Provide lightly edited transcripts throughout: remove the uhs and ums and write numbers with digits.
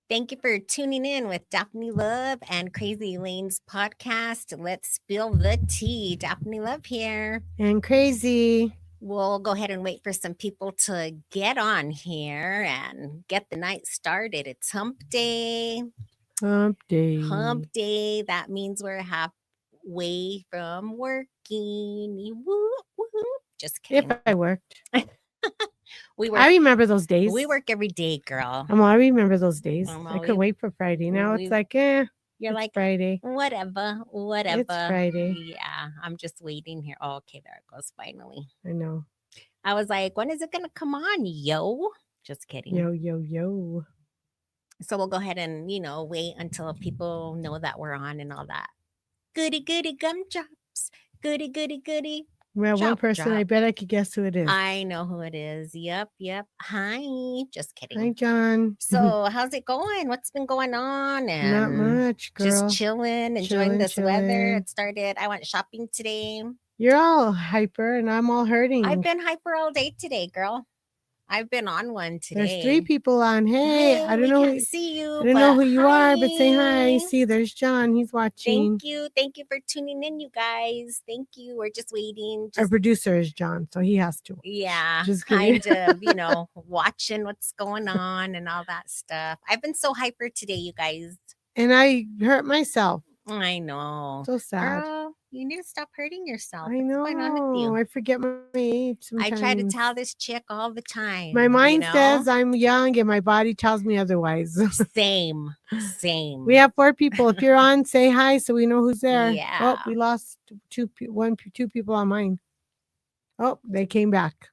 Thank you for tuning in with Daphne Love and Crazy Elaine's podcast. Let's spill the tea. Daphne Love here. And Crazy. We'll go ahead and wait for some people to get on here and get the night started. It's hump day. Hump day. Hump day. That means we're halfway from working. Woo, woo. Just kidding. If I worked. We work. I remember those days. We work every day, girl. I remember those days. I we- could wait for Friday. Now it's like, You're it's like, Friday. whatever. It's Friday. Yeah, I'm just waiting here. Oh, okay, there it goes. Finally. I know. I was like, when is it going to come on, yo? Just kidding. Yo. So we'll go ahead and, wait until people know that we're on and all that. Goody, goody gumdrops. Goody, goody, goody. Well, one person, I bet I could guess who it is. I know who it is. Yep. Hi. Just kidding. Hi, John. So, how's it going? What's been going on? And not much, girl. Just chilling, enjoying this weather. It started. I went shopping today. You're all hyper, and I'm all hurting. I've been hyper all day today, girl. I've been on one today. There's 3 people on. Hey, I don't know. Can't see you. I don't know who you are, but say hi. See, there's John. He's watching. Thank you for tuning in, you guys. Thank you. We're just waiting. Our producer is John, so he has to. Yeah, just kind of, watching what's going on and all that stuff. I've been so hyper today, you guys. And I hurt myself. I know. So sad. Girl, you need to stop hurting yourself. I know. What's going on with you? I forget my age sometimes. I try to tell this chick all the time. My mind says I'm young and my body tells me otherwise. Same. We have 4 people. If you're on, say hi so we know who's there. Yeah. Oh, we lost 2 people on mine. Oh, they came back.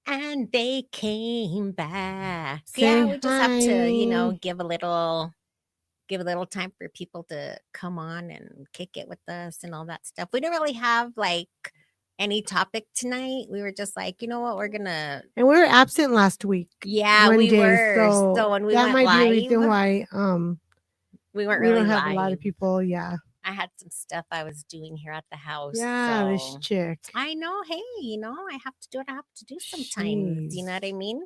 And they came back. Say we just have to, give a little time for people to come on and kick it with us and all that stuff. We didn't really have like any topic tonight. We were just like, you know what, we're gonna. And we were absent last week. Yeah, we were. So when we that went might live, be the reason why we weren't really. We don't have live. a lot of people. Yeah. I had some stuff I was doing here at the house. Yeah, this chick. I know. Hey, I have to do what I have to do sometimes. Jeez. You know what I mean?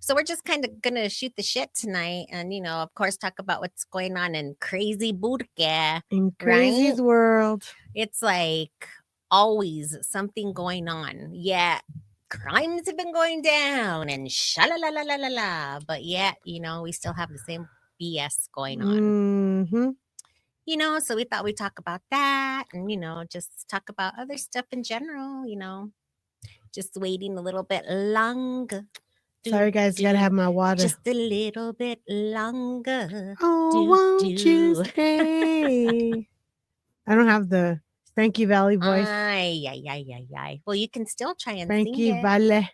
So we're just kind of going to shoot the shit tonight and, of course, talk about what's going on in Crazy Burke. In Crazy's world. It's like always something going on. Yeah. Crimes have been going down and sha-la-la-la-la-la-la. But yet, we still have the same BS going on. Mm-hmm. So we thought we'd talk about that and, just talk about other stuff in general, just waiting a little bit longer. Sorry, guys, gotta have my water. Just a little bit longer. Oh, won't you stay? I don't have the Frankie Valli voice. Ay. Well, you can still try and Frankie sing it. Valli.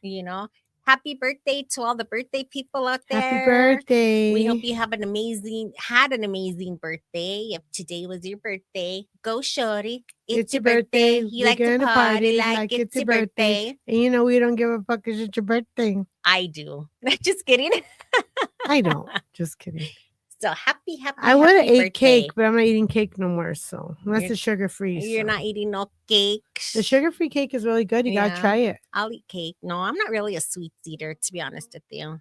Happy birthday to all the birthday people out there. Happy birthday. We hope you have had an amazing birthday. If today was your birthday, go shorty. It's your birthday. You like to party like it's your birthday. And we don't give a fuck because it's your birthday. I do. Just kidding. I don't. Just kidding. So happy I would have ate cake, but I'm not eating cake no more. So unless it's sugar-free. You're not eating no cake. The sugar-free cake is really good. You got to try it. I'll eat cake. No, I'm not really a sweets eater, to be honest with you.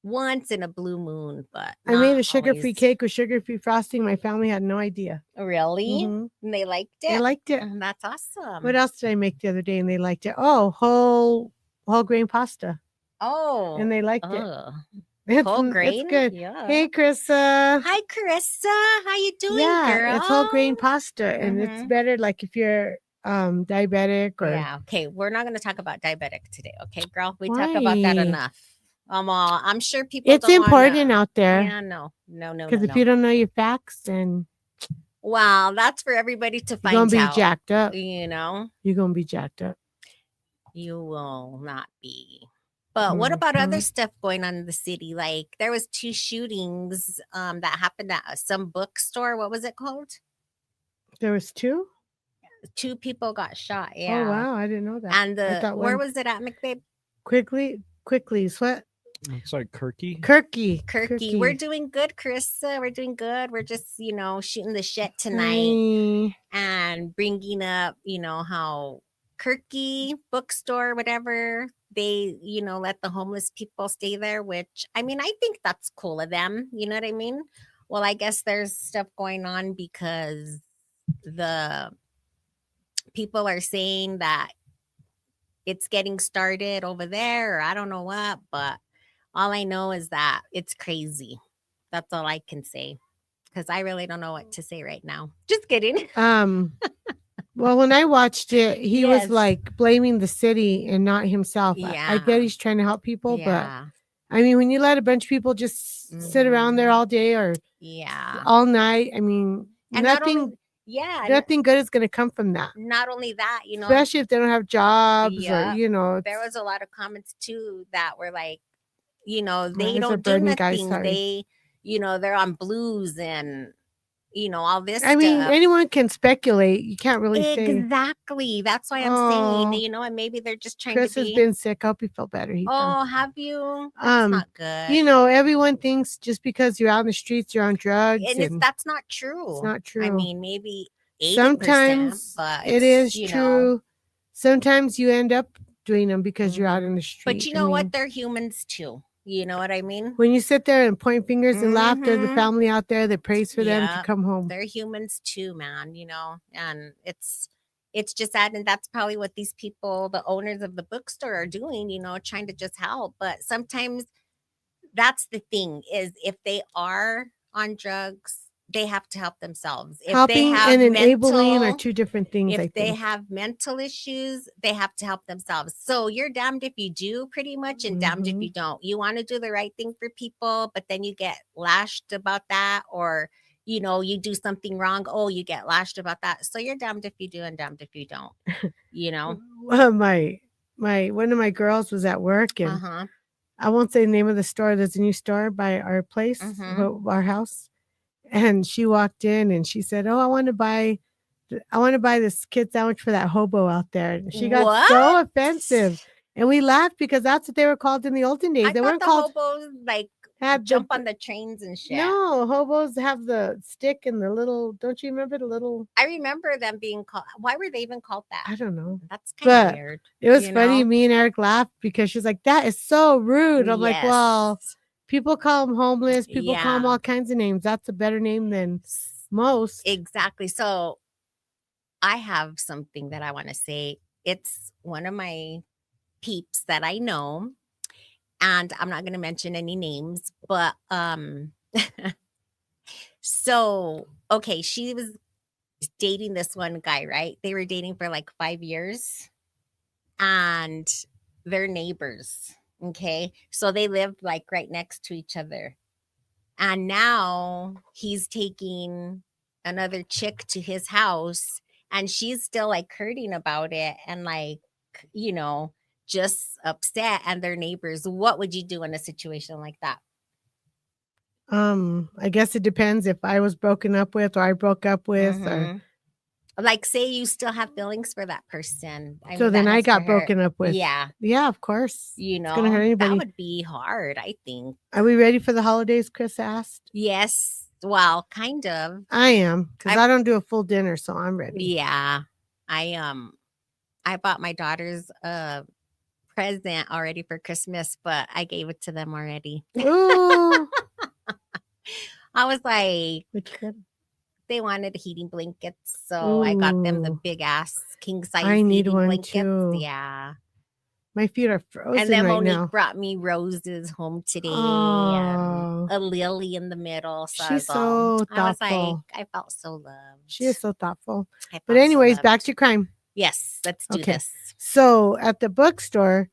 Once in a blue moon, but I made a sugar-free cake with sugar-free frosting. My family had no idea. Really? Mm-hmm. And they liked it? They liked it. That's awesome. What else did I make the other day and they liked it? Oh, whole grain pasta. Oh. And they liked it. Whole grain? It's good. Yeah. Hey, Carissa. Hi, Carissa. How you doing, girl? It's whole grain pasta, and it's better like if you're diabetic or. Yeah. Okay, we're not going to talk about diabetic today. Okay, girl. We talk about that enough. I'm sure people. It's important out there. Yeah. No. Because if you don't know your facts, then. Well, that's for everybody to find out. You're gonna be jacked up. You're gonna be jacked up. You will not be. But what about other stuff going on in the city? Like there was 2 shootings that happened at some bookstore. What was it called? There was 2? 2 people got shot. Yeah. Oh, wow. I didn't know that. And where was it at, McBabe? Quickly. What? It's like Kirky. Kirky. We're doing good, Carissa. We're doing good. We're just, shooting the shit tonight and bringing up, how Kirky bookstore, whatever. they, let the homeless people stay there, which I mean, I think that's cool of them. You know what I mean? Well, I guess there's stuff going on because the people are saying that it's getting started over there, or I don't know what, but all I know is that it's crazy. That's all I can say because I really don't know what to say right now. Just kidding. Um, well, when I watched it, he was Yes. like blaming the city and not himself. I get Yeah. he's trying to help people, but Yeah. I mean, when you let a bunch of people just sit around there Mhm. all day or Yeah. all night, I mean, And not only, nothing yeah, nothing good is going to come from that. not only that, Especially if they don't have jobs or yeah, there it's was a lot of comments too that were like, they it's a don't do burden, guys. nothing. Sorry. They're on blues and, all this I mean, stuff. anyone can speculate. You can't really say. Exactly. That's why I'm saying, Oh, and maybe they're just trying to Chris has be, been sick. I hope you feel better. He's done. oh, have you? That's not good. Everyone thinks just because you're out in the streets, you're on drugs, And and that's not it's true. not I true. mean, maybe 80%, Sometimes but it it's, is true. Sometimes you end up doing them because you're out in mhm. the But street. you I know what? mean, They're humans too. You know what I mean? when you sit there and point fingers and laugh, there's a Mhm. family out there that prays for them to Yeah. come home. They're humans too, man, and it's just sad, and that's probably what these people, the owners of the bookstore, are doing, trying to just help. But sometimes that's the thing, is if they are on drugs, they have to help themselves. Helping and enabling are two different things, If I they think. have mental issues, they have to help themselves. So you're damned if you do, pretty much, and damned if Hmm. you don't. You want to do the right thing for people, but then you get lashed about that, or you do something wrong. Oh, you get lashed about that. So you're damned if you do and damned if you don't. You know. Well, my one of my girls was at work, Uh and huh. I won't say the name of the store. There's a new store by our place, Mm-hmm. our house, and she walked in and she said, "Oh, I want to buy this kid sandwich for that hobo out there." And she got What? so offensive, and we laughed because that's what they were called in the olden days. I They thought weren't the called hobos like had jump on the trains and shit. no hobos have the stick and the little. Don't you remember the little? I remember them being called. Why were they even called that? I don't know. That's kind of But weird. it was You funny. know? Me and Eric laughed because she's like, "That is so rude." I'm like, "Well, Yes. people call them homeless. People call them Yeah. all kinds of names. That's a better name than most." Exactly. So I have something that I want to say. It's one of my peeps that I know, and I'm not going to mention any names, but so okay, she was dating this one guy, right? They were dating for like 5 years, and they're neighbors, okay? So they lived like right next to each other. And now he's taking another chick to his house, and she's still like hurting about it and like, you know, just upset, and their neighbors. What would you do in a situation like that? I guess it depends if I was broken up with or I broke up with or Mm-hmm. Like, say you still have feelings for that person. I so mean, then that I has to got hurt. broken up with. Yeah. Yeah, of course. It's gonna hurt That anybody. would be hard, I think. Are we ready for the holidays? Chris asked. Yes. Well, kind of. I am because I, I don't do a full dinner, so I'm ready. yeah. I I bought my daughters a present already for Christmas, but I gave it to them already. Ooh, I was like, what you got? they wanted heating blankets, so I got them the Ooh, big ass king size I need heating one blankets. too. Yeah. My feet are And frozen then right Monique now. brought me roses home today and Oh, a lily in the middle. So she's so I was like, thoughtful. I felt so She is loved. so thoughtful. I But felt so anyways, back loved. to crime. Yes, let's do Okay. this. So at the bookstore,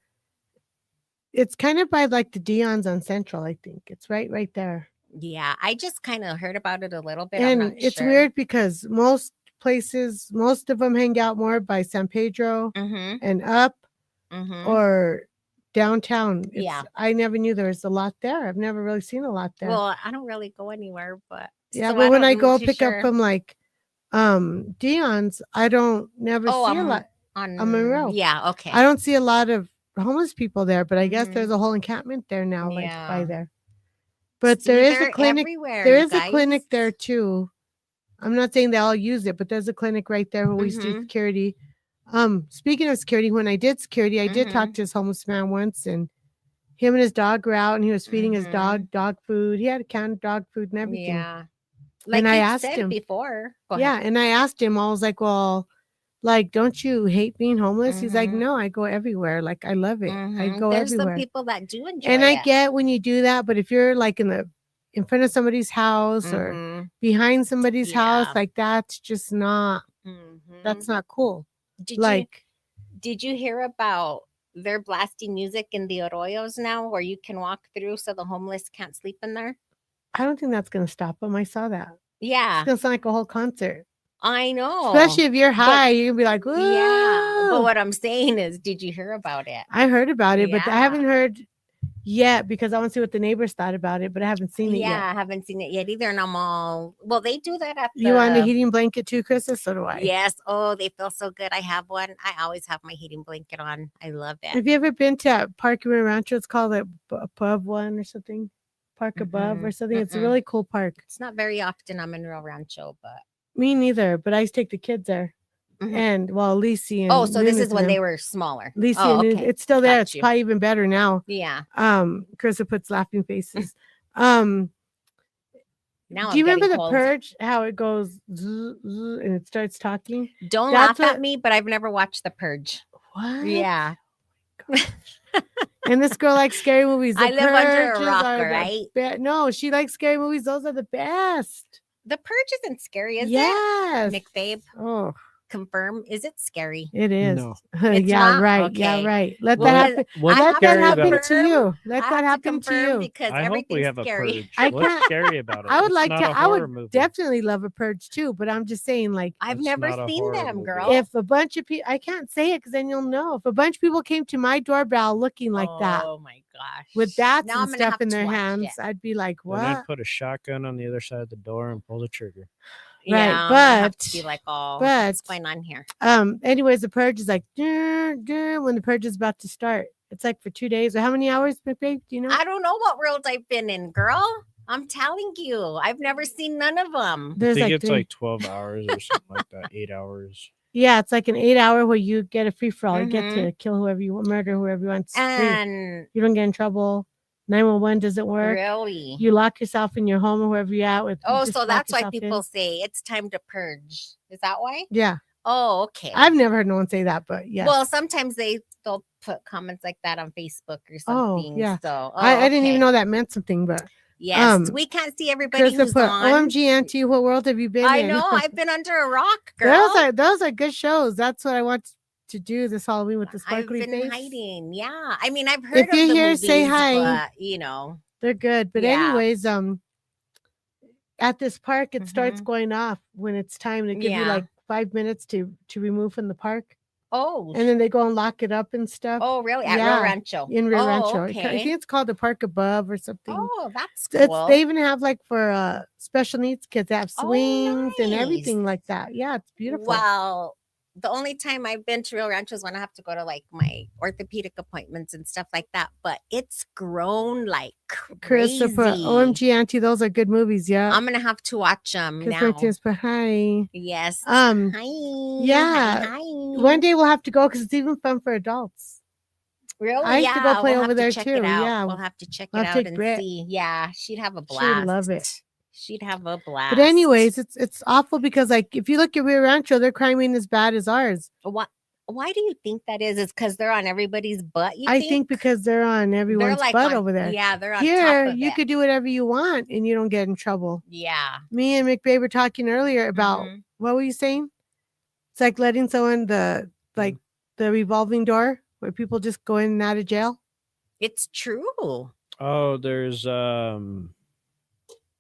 it's kind of by like the Dion's on Central, I think. It's right there. Yeah, I just kind of heard about it a little bit. I'm And not it's sure. weird because most places, most of them hang out more by San Pedro Mm-hmm. and up Mm-hmm. or downtown. Yeah. It's I never knew there was a lot there. I've never really seen a lot there. Well, I don't really go anywhere, but Yeah, so but I when don't. I I'm go too pick up sure. from like Dion's, I don't never Oh, see a I'm lot on on. Monroe. Yeah. I Okay. don't see a lot of homeless people there, but I guess Mm-hmm. there's a whole encampment there now, like by Yeah. there. But there See, is a they're clinic. everywhere, There you is a guys. clinic there too. I'm not saying they all use it, but there's a clinic right there where we used to do Mm-hmm. security. Speaking of security, when I did security, I did talk Mhm. to this homeless man once, and him and his dog were out, and he was feeding his Mhm. dog food. He had a can of dog food and everything. Yeah. And Like I you've asked said him, before. Go ahead. yeah, and I asked him, I was like, well, like, don't you hate being homeless? He's like, Mhm. no, I go everywhere. Like, I love it. I Mhm. go There's some everywhere. people that do enjoy And I it. get when you do that, but if you're like in front of somebody's house or Mhm. behind somebody's house, Yeah. like that's Mhm. not cool. Did you Like, did you hear about they're blasting music in the arroyos now where you can walk through so the homeless can't sleep in there? I don't think that's gonna stop them. I saw that. It's Yeah, gonna sound like a whole concert. I know. Especially if you're But high, you're gonna be like, yeah, but whoa. what I'm saying is, did you hear about it? I heard about it, but I Yeah. haven't heard yet because I want to see what the neighbors thought about it, but I haven't seen it yet. Yeah, I haven't seen it yet either. And I'm all, well, they do that at You want a the, heating blanket too, Krista? So do I. yes. Oh, they feel so good. I have one. I always have my heating blanket on. I love it. Have you ever been to Park Rio Rancho? It's called the Above One or something. Park Above or Mm-mm, something. It's a mm-mm. really cool park. It's not very often I'm in Real Rancho, but. Me neither, but I used to take the kids there. Mhm. And well, Lisi Oh, and so this is Nunes and when they them. were smaller. Lisi Oh, and Nunes, okay. it's still there. Got It's you. probably even better now. Yeah. Krista puts laughing faces. Um, Now do I'm you remember getting the cold. Purge? How it goes and it starts talking? Don't That's laugh at what. me, but I've never watched The Purge. What? Yeah. Gosh. And this girl likes scary movies. The I live under a Purges rock, are all the right? best. No, she likes scary movies. Those are the best. The Purge isn't scary, is it? Yes. McBabe, Oh, confirm. Is it scary? it is. No. It's Yeah, not? right. Yeah, Okay. right. Let that Well, What because happen. I what's Let have that to scary happen about it? to confirm. you. Let I that have to happen to confirm you. because I hope we everything's have a scary. purge. I What's can't. scary about it? I would It's like not to. a I horror would movie. definitely love a purge too. But I'm just saying, like, I've It's never not a seen horror them, movie. girl. if a bunch of people, I can't say it because then you'll know. If a bunch of people came to my doorbell looking like that Oh my with gosh. bats Now and I'm gonna stuff have in to their watch it. hands, I'd be like, Then I'd what? put a shotgun on the other side of the door and pull the trigger. Right. Yeah, I'm gonna have to be like, oh, But what's going on here? anyways, the purge is like "Dur, dur," when the purge is about to start. It's like for 2 days. Or how many hours, babe? Do you know? I don't know what world I've been in, girl. I'm telling you, I've never seen none of them. I There's think like it's three. like 12 hours or something like that. 8 hours. Yeah, it's like an 8 hour where you get a free for all. You get Mm-hmm. to kill whoever you want, murder whoever you want. It's free. And You don't get in trouble. 911 doesn't work. really, You lock yourself in your home or wherever you're at with. You oh, just so lock that's why yourself people in. say it's time to purge. Is that why? Yeah, Oh, okay. I've never heard no one say that, but yes. Well, sometimes they'll put comments like that on Facebook or Oh something. yeah, So, I oh, didn't even okay. know that meant something, but Yes, we can't see everybody Krista who's put on. OMG Auntie, what world have you been I in? know I've been under a rock, girl. those are good shows. That's what I want to do this Halloween with the I've sparkly been face. hiding. Yeah. I mean, I've heard If of you're the here, say movies, hi. but you know, They're good. But yeah. anyways, at this park, it starts Mhm. going off when it's time. They give you Yeah. like 5 minutes to remove from the park, Oh, and then they go and lock it up and stuff. oh, really? At Rio Yeah, Rancho. in Rio Oh, Rancho. I think okay. it's called the Park Above or something. Oh, that's It's they cool. even have like for special needs kids. They have Oh, swings and nice. everything like that. Yeah, it's beautiful. Well, the only time I've been to Rio Rancho is when I have to go to like my orthopedic appointments and stuff like that. But it's grown like Christopher, crazy. OMG Auntie, those are good movies. Yeah. I'm gonna have to watch them Kiss now. Martinez, but hi. Yes. Um, Hi. yeah. Hi. One day we'll have to go because it's even fun for adults. Really? I used to go Yeah. play We'll over have to there check it too. out. Yeah, We'll have to check I'll it out take and Brit. see. Yeah, she'd have a She'd love it. blast. She'd have a blast. But anyways, it's awful because like if you look at Rio Rancho, their crime ain't as bad as ours. Why do you think that is? Is because they're on everybody's butt, you I think? think because they're on They're everyone's like butt on, over there. yeah, they're on top Here, of you it. could do whatever you want and you don't get in trouble. Yeah. Me and McBabe were talking earlier about Mhm. what were you saying? It's like letting someone like the revolving door where people just go in and out of jail. It's true. Oh, there's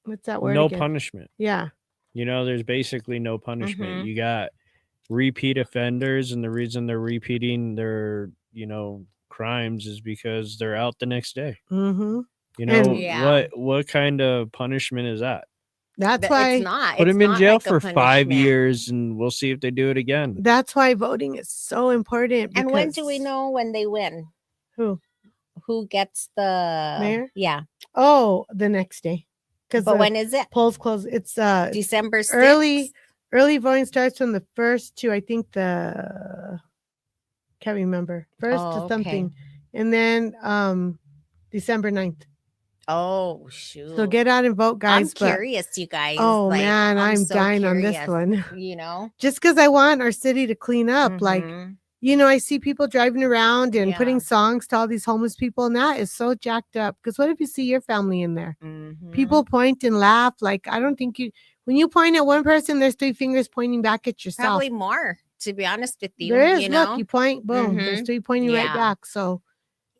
What's that word no again? punishment. Yeah. There's basically no punishment. Mhm. You got repeat offenders, and the reason they're repeating their, crimes is because they're out the next day. Mm-hmm. You know, Yeah. what kind of punishment is that? That's It's why not. Put It's them in not jail like a for 5 punishment. years and we'll see if they do it again. that's why voting is so important. And when do we because- know when they win? Who? Who gets the Mayor? Yeah. Oh, the next day. Because But when is it? polls close. It's December 6th? early voting starts from the 1st to I think the Can't remember. First to Oh, okay. something. And then December 9th. Oh, So shoot. get out and vote, I'm guys. But curious, you guys. oh Like, man, I'm I'm so dying on this curious, one. you know? Just because I want our city to clean up. Like, Mm-hmm. I see people driving around and Yeah. putting songs to all these homeless people, and that is so jacked up. Because what if you see your family in there? Mm-hmm. People point and laugh. Like, I don't think when you point at one person, there's 3 fingers pointing back at yourself. Probably more, to be honest with There you, is. you Look, know? you point, boom, there's Mm-hmm. 3 pointing right Yeah. back. So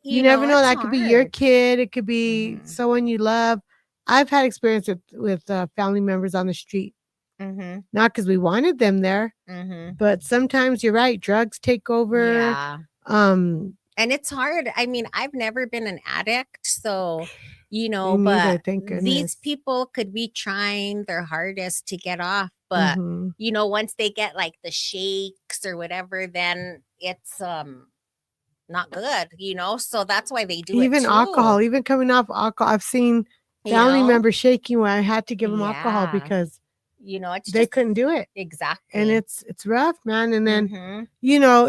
you never know. It's That could be your hard. kid. It could be Mm-hmm. someone you love. I've had experience with family members on the street. Mm-hmm. Not because we wanted them there, Mm-hmm. but sometimes you're right. Drugs take over. Yeah. Um, And it's hard. I mean, I've never been an addict, so Me neither. but Thank these goodness. people could be trying their hardest to get off, but Hmm. once they get like the shakes or whatever, then it's not good, So that's why they do it Even too, alcohol, even coming off alcohol, I've seen you family know? members shaking where I had to give them alcohol Yeah. because It's they just couldn't do it. exactly. And it's rough, man. And then Mhm.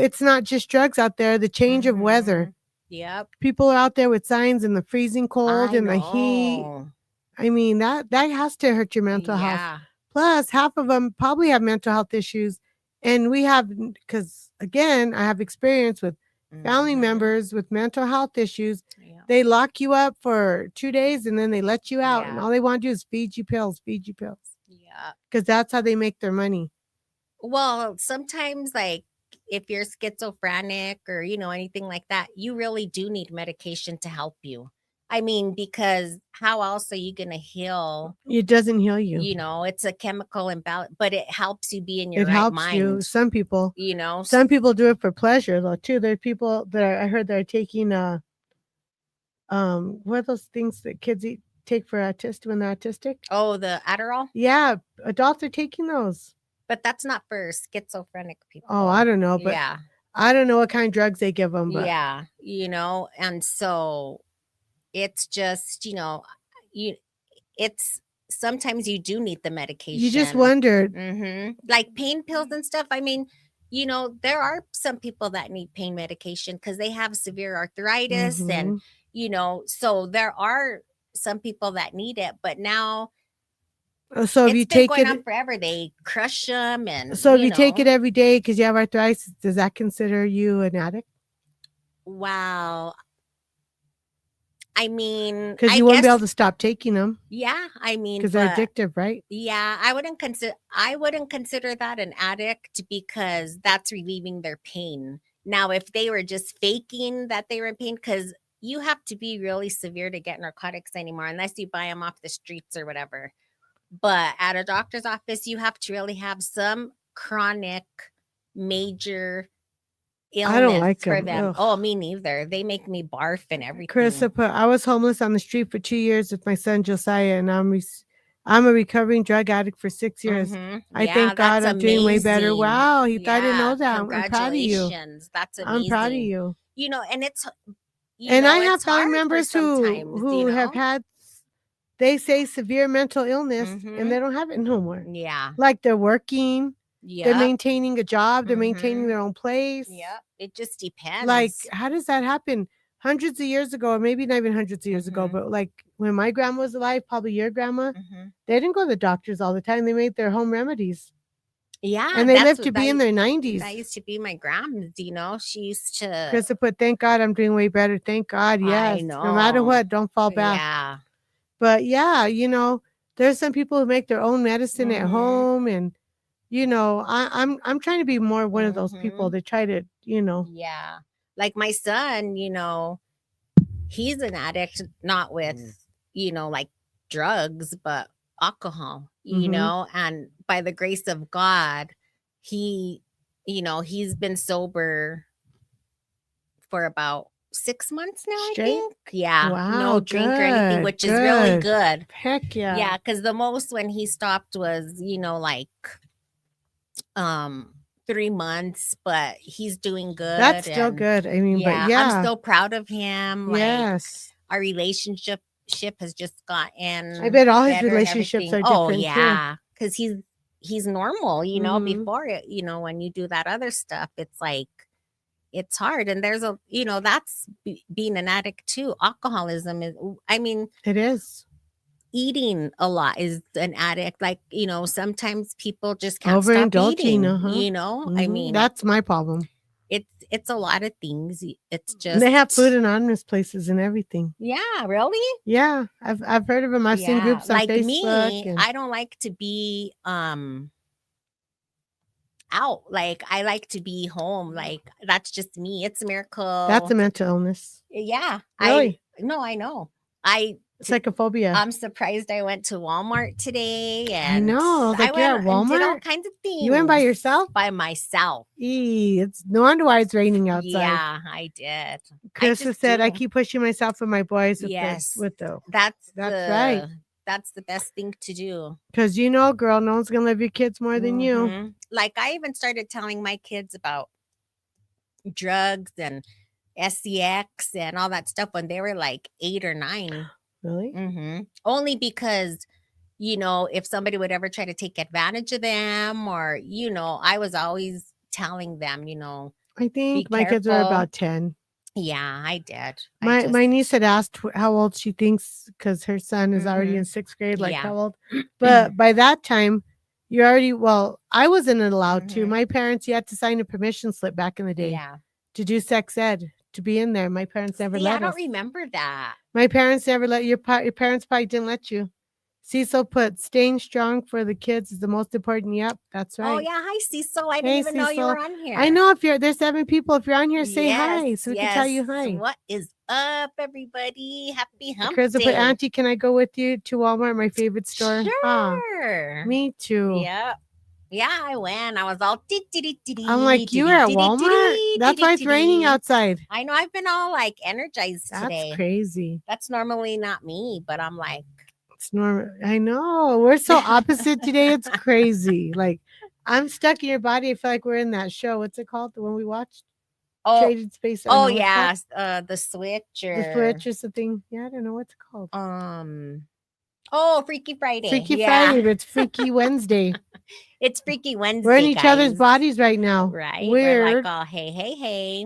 it's not just drugs out there. The change of weather. Mhm. Yep. People are out there with signs in the freezing cold I and the heat. know. I mean, that has to hurt your mental health. Yeah. Plus, half of them probably have mental health issues. And we have, because again, I have experience with family Mhm. members with mental health issues. Yeah. They lock you up for 2 days and then they let you out. And Yeah. all they want to do is feed you pills, Yeah. because that's how they make their money. Well, sometimes like if you're schizophrenic or anything like that, you really do need medication to help you. I mean, because how else are you going to heal? It doesn't heal you. It's a chemical imbalance, but it helps you be in your It right helps you. mind. Some people S- Some people do it for pleasure though too. There are people that I heard that are taking what are those things that kids take for autistic when they're autistic? Oh, the Adderall? Yeah, adults are taking those. But that's not for schizophrenic Oh, I people. don't know, but Yeah. I don't know what kind of drugs they give them, but Yeah. And so it's just, you it's sometimes you do need the you just medication. wondered. Like pain pills and stuff. I mean, there are some people that need pain medication because they have severe arthritis and, so there are some people that need it, but now So if you it's been take going on it, forever. They crush them and, so if you take it every day because you have arthritis, does that consider you an addict? wow. I mean, Because I you won't be guess, able to stop taking them yeah, I mean, because they're but addictive, right? yeah, I wouldn't consider that an addict because that's relieving their pain. Now, if they were just faking that they were in pain, because you have to be really severe to get narcotics anymore, unless you buy them off the streets or whatever. But at a doctor's office, you have to really have some chronic, major I don't illness like for them. them. Ugh. Oh, me neither. They make me barf and Chris, everything. I was homeless on the street for 2 years with my son Josiah, and I'm a recovering drug addict for 6 years. I Yeah, thank God that's I'm doing way better. amazing. Wow, I didn't Yeah, know that. I'm proud of you. congratulations. That's I'm proud of amazing. you. And it's And I have it's family hard for members sometimes, who have had, they say, severe mental illness, and Mhm. they don't have it no more. Yeah. Like they're working, they're Yep. maintaining a job, they're maintaining Mhm. their own place. Yep. It just Like, depends. how does that happen? Hundreds of years ago, or maybe not even hundreds of years ago, Mhm. but like when my grandma was alive, probably your grandma, Mhm. they didn't go to the doctors all the time. They made their home remedies. Yeah, And they that's lived to what be in their that 90s. used to be my grandma's, She used to Krista put, thank God I'm doing way better. Thank God, I yes. No matter know. what, don't fall back. Yeah. But yeah, there's some people who make their own medicine at Mhm. home, and I'm trying to be more one of those people Mhm. that try to, Yeah. Like my son, he's an addict, not with, like drugs, but alcohol, mhm. and by the grace of God, he, he's been sober for about 6 months now, I Straight? think. Yeah. No Wow, drink or anything, good, which is really good. good. Heck yeah. Yeah. Cause the most when he stopped was, like, 3 months, but he's doing good. That's still And good. I mean, but yeah, I'm yeah. so proud of him. Like Yes. our relationship has just gotten I bet all his better and relationships everything. are Oh different too. yeah, because he's normal. Mhm. Before it, when you do that other stuff, it's like it's hard. And there's a, that's being an addict too. Alcoholism is, I mean, It is. eating a lot is an addict. Like, sometimes people just can't stop Overindulging, eating, I mean, That's my problem. it's a lot of things. It's And they have food just, anonymous places and everything. yeah, really? Yeah, I've heard of them. I've seen Yeah. groups on Like Facebook. me, And I don't like to be out. Like I like to be home. Like that's just me. It's a that's miracle. a mental illness. Yeah. Really? I know. I It's like a phobia. I'm surprised I went to Walmart today I and know. I was like, you're at went and did all Walmart? kinds of things. You went by yourself? By myself. It's no wonder why it's raining outside. Yeah, I did. Chris has said I do. keep pushing myself and my boys with Yes. That's right. That's the best thing to do. Because girl, no one's gonna love your kids more than you. Like I even started telling my kids about drugs and SEX and all that stuff when they were like 8 or 9. Really? Only because, if somebody would ever try to take advantage of them or, I was always telling them, I think be my kids were careful. about 10. Yeah, I did. My niece had asked how old she thinks because her son is already in 6th grade. Like Yeah. how old? But by that time, you already. Well, I wasn't allowed to. My parents, you had to sign a permission slip back in the day. Yeah. To do sex ed, to be in there. My parents never See, let I don't us. remember that. My parents never let your parents probably didn't let you. Cecil put staying strong for the kids is the most important. Yep, that's right. Oh yeah, hi Cecil. I didn't even know you were on here. I know if there's 7 people. If you're on here, say hi so we can tell you hi. What is up, everybody? Happy hump Chris day. put, Auntie, can I go with you to Walmart, my favorite store? Sure. Me too. Yep. Yeah, I went. I was all I'm like, you were at Walmart? That's why it's raining outside. I know. I've been all like energized today. That's crazy. That's normally not me, but I'm like, it's normal. I know. We're so opposite today. It's crazy. Like, I'm stuck in your body. I feel like we're in that show. What's it called? The one we watched? Traded Space. Oh yeah, the Switch or the Switch is the thing. Yeah, I don't know what's it called. Oh, Freaky Friday. Friday, but it's Freaky Wednesday. It's Freaky Wednesday. We're in each other's bodies right now. Right. Weird. We're like, oh, hey.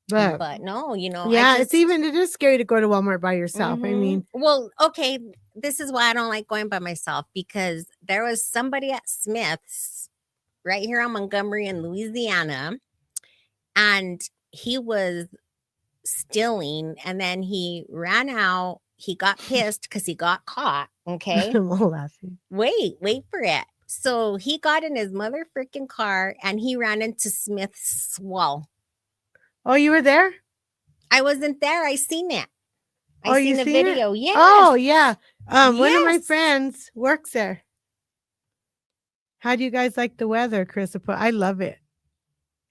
But no, Yeah, it is scary to go to Walmart by yourself. I mean, well, okay, this is why I don't like going by myself, because there was somebody at Smith's right here on Montgomery in Louisiana, and he was stealing, and then he ran out. He got pissed because he got caught. Okay. I'm all laughing. Wait for it. So he got in his mother freaking car and he ran into Smith's wall. Oh, you were there? I wasn't there. I seen it. I seen the video. Yeah. Oh, yeah. One of my friends works there. How do you guys like the weather, Chris? I love it.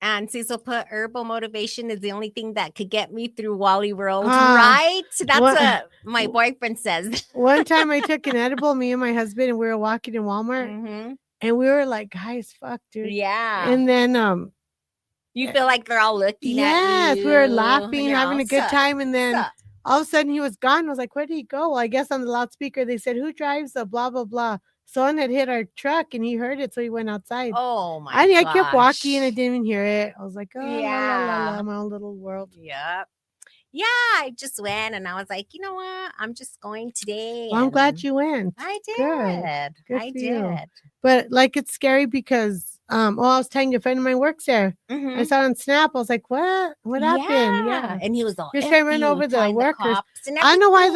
And Cecil put herbal motivation is the only thing that could get me through Wally World, right? That's what my boyfriend says. One time I took an edible, me and my husband, and we were walking in Walmart, and we were like, guys, fuck, dude. Yeah. And then you feel like they're all looking at you. Yes, we were laughing, having a good time, and then all of a sudden he was gone. I was like, where did he go? Well, I guess on the loudspeaker they said, who drives the blah blah blah. Someone had hit our truck and he heard it, so he went outside. Oh my gosh. I kept walking and I didn't even hear it. I was like, oh, yeah, la, my own little world. Yep. Yeah, I just went and I was like, you know what? I'm just going today. Well, I'm glad you went. I did. Good I for you. did. But like, it's scary because I was telling you, a friend of mine works there. I saw on Snap. I was like, what? What happened? Yeah. And he was all, he's trying to run over the workers. I don't know why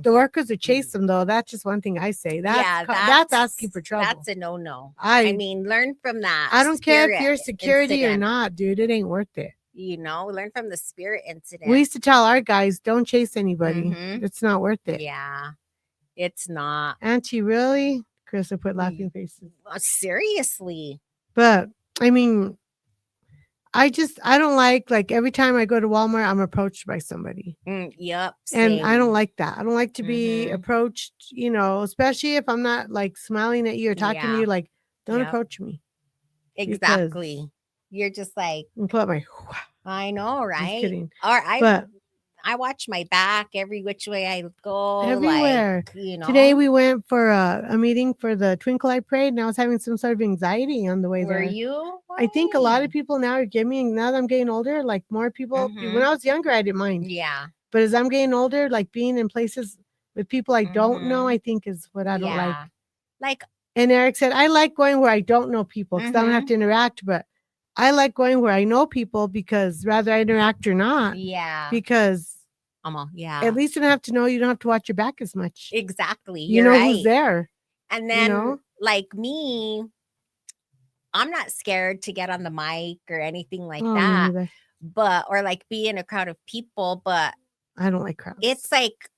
the workers would chase them, though. That's just one thing I say. That's asking for trouble. That's a no. I mean, learn from that. I don't care if you're security or not, dude. It ain't worth it. Learn from the spirit incident. We used to tell our guys, don't chase anybody. It's not worth it. Yeah, it's not. Auntie, really? Chris would put laughing faces. Seriously. But I mean, I don't like every time I go to Walmart, I'm approached by somebody. Yep. Same. And I don't like that. I don't like to be approached, especially if I'm not like smiling at you or talking to you. Like, don't approach me. Exactly. You're just like, and pull up my. I know, right? Just kidding. But I watch my back every which way I go. Like, everywhere. you Today know, we went for a meeting for the Twinkle Light Parade, and I was having some sort of anxiety on the way were there. you? I think a lot of Why? people now are giving, now that I'm getting older, like more people, when Mm-hmm. I was younger, I didn't mind. Yeah. But as I'm getting older, like being in places with people I don't know, Mm-hmm. I think is what I don't like. Yeah. Like, And Eric said, I like going where I don't know people because I don't have mm-hmm. to interact, but I like going where I know people because rather I interact or not, Yeah. because Yeah. at least you don't have to know, you don't have to watch your back as much. Exactly. You You're know who's right. there, And you then, know? like me, I'm not scared to get on the mic or anything like Oh, me that, neither. but, or like be in a crowd of people, but I don't like crowds. it's like,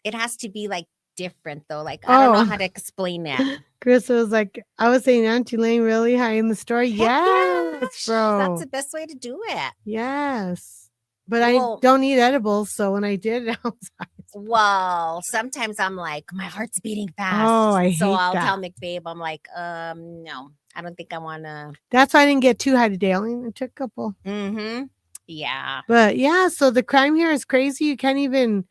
it has to be like different though. Like, I don't know Oh, how to explain it. Chris was like, I was saying, Auntie Elaine really high in the store. Heck yeah. Yes, That's bro. the best way to do it. Yes. But I Well, don't eat edibles. So when I did, I was like, well, sometimes I'm like, my heart's beating fast. oh, I So hate I'll tell that. McBabe, I'm like, no, I don't think I want to. That's why I didn't get too high today. I only took a couple. Mm-hmm. Yeah. But yeah, so the crime here is crazy. You can't even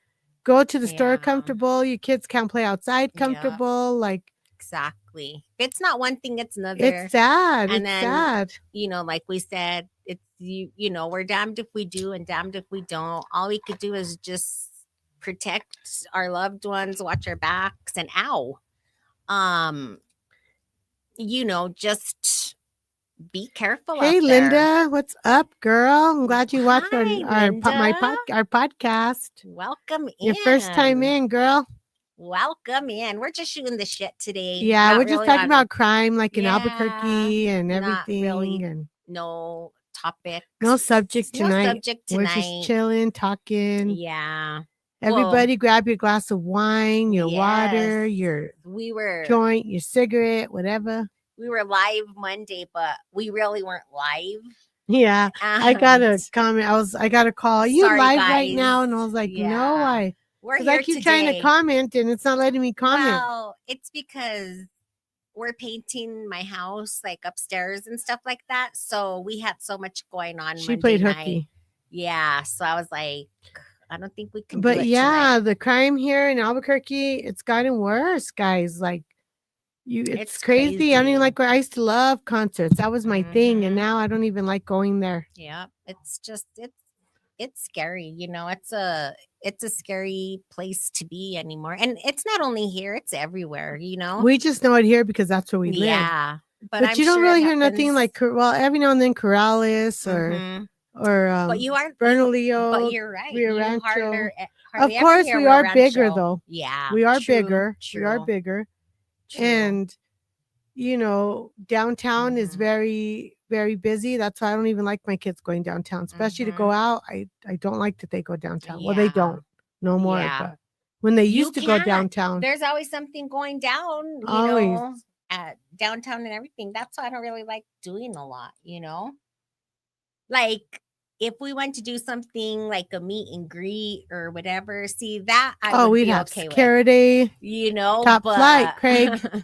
go to the store Yeah. comfortable. Your kids can't play outside Yeah. comfortable. Like, Exactly. If it's not one thing, it's another. it's sad. And It's then, sad. you know, like we said, it's you know, we're damned if we do and damned if we don't. All we could do is just protect our loved ones, watch our backs, and um, you know, just be careful out Hey, there. Linda, what's up, girl? I'm glad you watched Hi, Linda. our podcast. Welcome Your first time in, girl. Welcome in. We're just shooting the shit today. Yeah, Not we're just really talking on, about crime, like in yeah, Albuquerque and not everything, really. and No topics. no subject No tonight. subject We're just tonight. chilling, talking. Yeah. Everybody grab your glass of wine, your water, Yes. your We were joint, your cigarette, whatever. we were live Monday, but we really weren't live. Yeah, I got a And comment. I got a call. Are you sorry, live right guys. now? And I was like, no, Yeah. why? We're Because I here keep trying to today. comment and it's not letting me comment. Well, it's because we're painting my house like upstairs and stuff like that. So we had so much going on She Monday played night. hooky. Yeah. So I was like, I don't think we can do But it yeah, tonight. the crime here in Albuquerque, it's gotten worse, guys. Like it's crazy. I don't even like where I used to love concerts. That was my thing. And now I don't even like going there. Yeah. It's just it's scary, you know. It's a scary place to be anymore. And it's not only here, it's everywhere, you know. We just know it here because that's where we live. Yeah. But I'm you don't sure really it hear nothing happens. like, well, every now and then Corrales or but you aren't Bernalillo, but you're right. Rio You Rancho. hardly Of ever course, hear we Rio are bigger Rancho. though. Yeah. We are True, bigger. True. We are bigger. True. And you know, downtown is very, very busy. That's why I don't even like my kids going downtown, especially to go out. I don't like that they go downtown. Yeah. Well, they don't no more, Yeah. but when they You used to go can't. downtown, There's always something going down, you always. know, at downtown and everything. That's why I don't really like doing a lot, you know. Like if we went to do something like a meet and greet or whatever, see that I would we'd be have okay security, with, you know. top but, flight, Craig.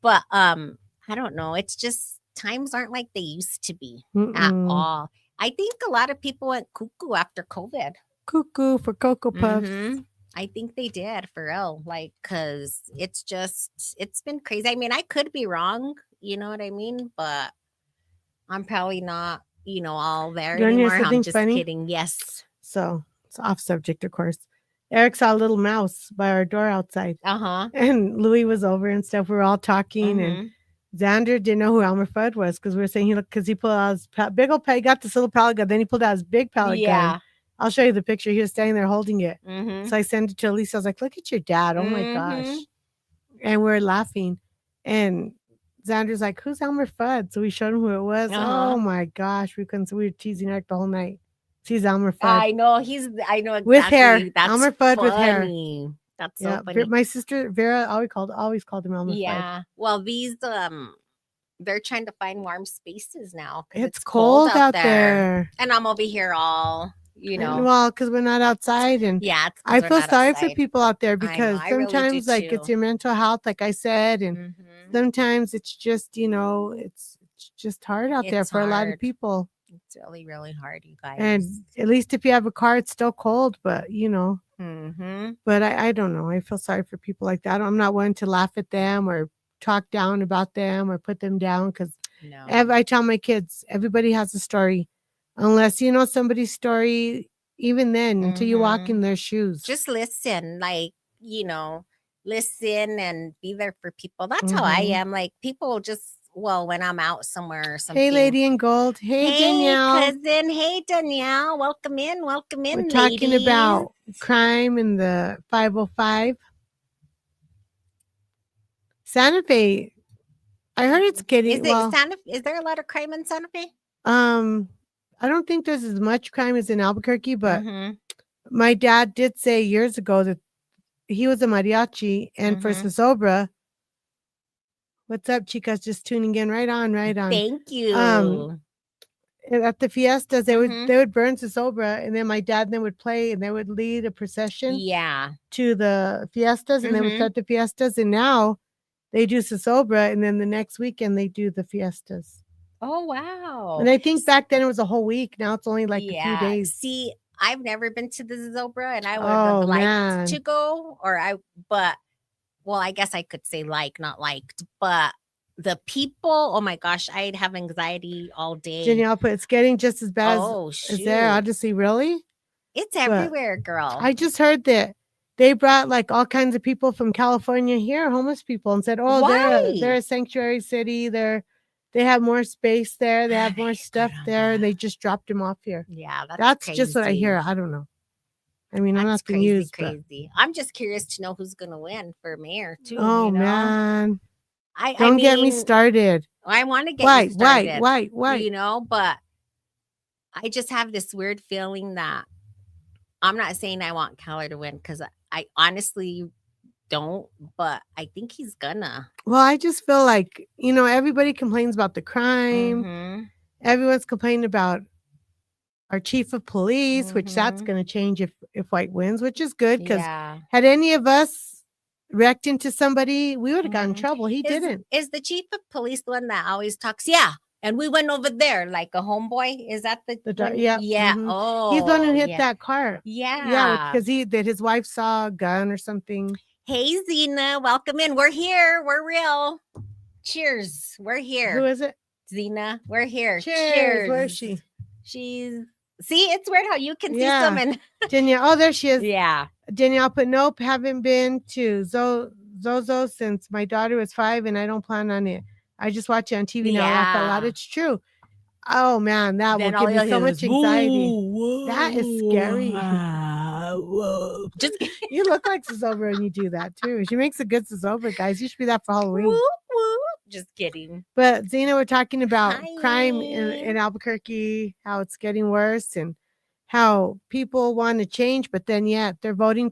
But I don't know. It's just times aren't like they used to be at all. I think a lot of people went cuckoo after COVID. Cuckoo for Cocoa Puffs. I think they did for real. Like, cause it's been crazy. I mean, I could be wrong, you know what I mean? But I'm probably not, you know, all there Do you want to hear anymore. I'm something just funny? kidding. Yes. So it's off subject, of course. Eric saw a little mouse by our door outside. And Louis was over and stuff. We were all talking and Xander didn't know who Elmer Fudd was because we were saying because he pulled out his big old he got this little pellet gun, then he pulled out his big pellet gun. I'll show you the picture. He was standing there holding it. So I sent it to Elise. I was like, look at your dad. Oh my gosh. And we're laughing. And Xander's like, who's Elmer Fudd? So we showed him who it was. Oh my gosh. We were teasing Eric the whole night. He's Elmer Fudd. I know exactly. With hair. That's Elmer Fudd funny. with hair. That's so funny. My sister Vera always called him Elmer Fudd. Yeah. Well, these they're trying to find warm spaces now. It's cold out there. And I'm over here all, you know. Well, because we're not outside. And I feel sorry for people out there because I sometimes really it's your mental health, like I said. And sometimes it's just, you know, it's just hard out there for a lot of people. It's really, really hard, you guys. And at least if you have a car, it's still cold, but Mm-hmm. But I don't know. I feel sorry for people like that. I'm not one to laugh at them or talk down about them or put them down because No. I tell my kids, everybody has a story. Unless you know somebody's story, even then, until you walk in their shoes. Just listen, like, listen and be there for people. That's how I am. Like, people just, well, when I'm out somewhere or something. Hey, lady in gold. Hey, Danielle. Cousin. Hey, Danielle. Welcome in. Welcome in, We're talking ladies. about crime in the 505. Santa Fe. I heard it's getting Is there a lot of crime in Santa Fe? I don't think there's as much crime as in Albuquerque, but my dad did say years ago that he was a mariachi, and for Zozobra. What's up, chicas? Just tuning in. Right on. Thank you. At the fiestas, they would burn Zozobra, and then my dad and they would play, and they would lead a procession. Yeah. To the fiestas, and they would start the fiestas, and now they do Zozobra, and then the next weekend they do the fiestas. Oh, wow. And I think back then it was a whole week. Now it's only like a few days. See, I've never been to the Zozobra, and I would have liked to go, well, I guess I could say not liked, but the people, oh my gosh, I'd have anxiety all day. Danielle put, it's getting just as bad as there, Odyssey, really? It's everywhere, girl. I just heard that they brought like all kinds of people from California here, homeless people, and said, oh, they're a sanctuary city. They have more space there. They have more stuff there, and they just dropped them off here. Yeah, that's just what I hear. I don't know. I mean, I'm not the news. Crazy. I'm just curious to know who's going to win for mayor, too. Oh, man. Don't get me started. I want to get you started. Why? But I just have this weird feeling that I'm not saying I want Keller to win because I honestly don't, but I think he's gonna. Well, I just feel like, everybody complains about the crime. Everyone's complaining about our chief of police, which that's going to change if White wins, which is good because had any of us wrecked into somebody, we would have gotten in trouble. He didn't. Is the chief of police the one that always talks? Yeah. And we went over there like a homeboy. Is that the yeah? Yeah. Oh, he's the one who hit that car. Yeah. Because his wife saw a gun or something. Hey, Zena, welcome in. We're here. We're real. Cheers. We're here. Who is it? Zena. We're here. Cheers. Where is she? See, it's weird how you can see someone. Danielle. Oh, there she is. Yeah. Danielle put, nope, haven't been to Zozo since my daughter was 5, and I don't plan on it. I just watch it on TV now. Laugh out loud. It's true. Oh man, that will give me so much anxiety. Whoa, that is scary. Whoa. Just you look like Zozobra when you do that too. She makes a good Zozobra, guys. You should be that for Halloween. Woo, woo. Just kidding. But Zena, we're talking about crime in Albuquerque, how it's getting worse, and how people want to change, but then yet they're voting.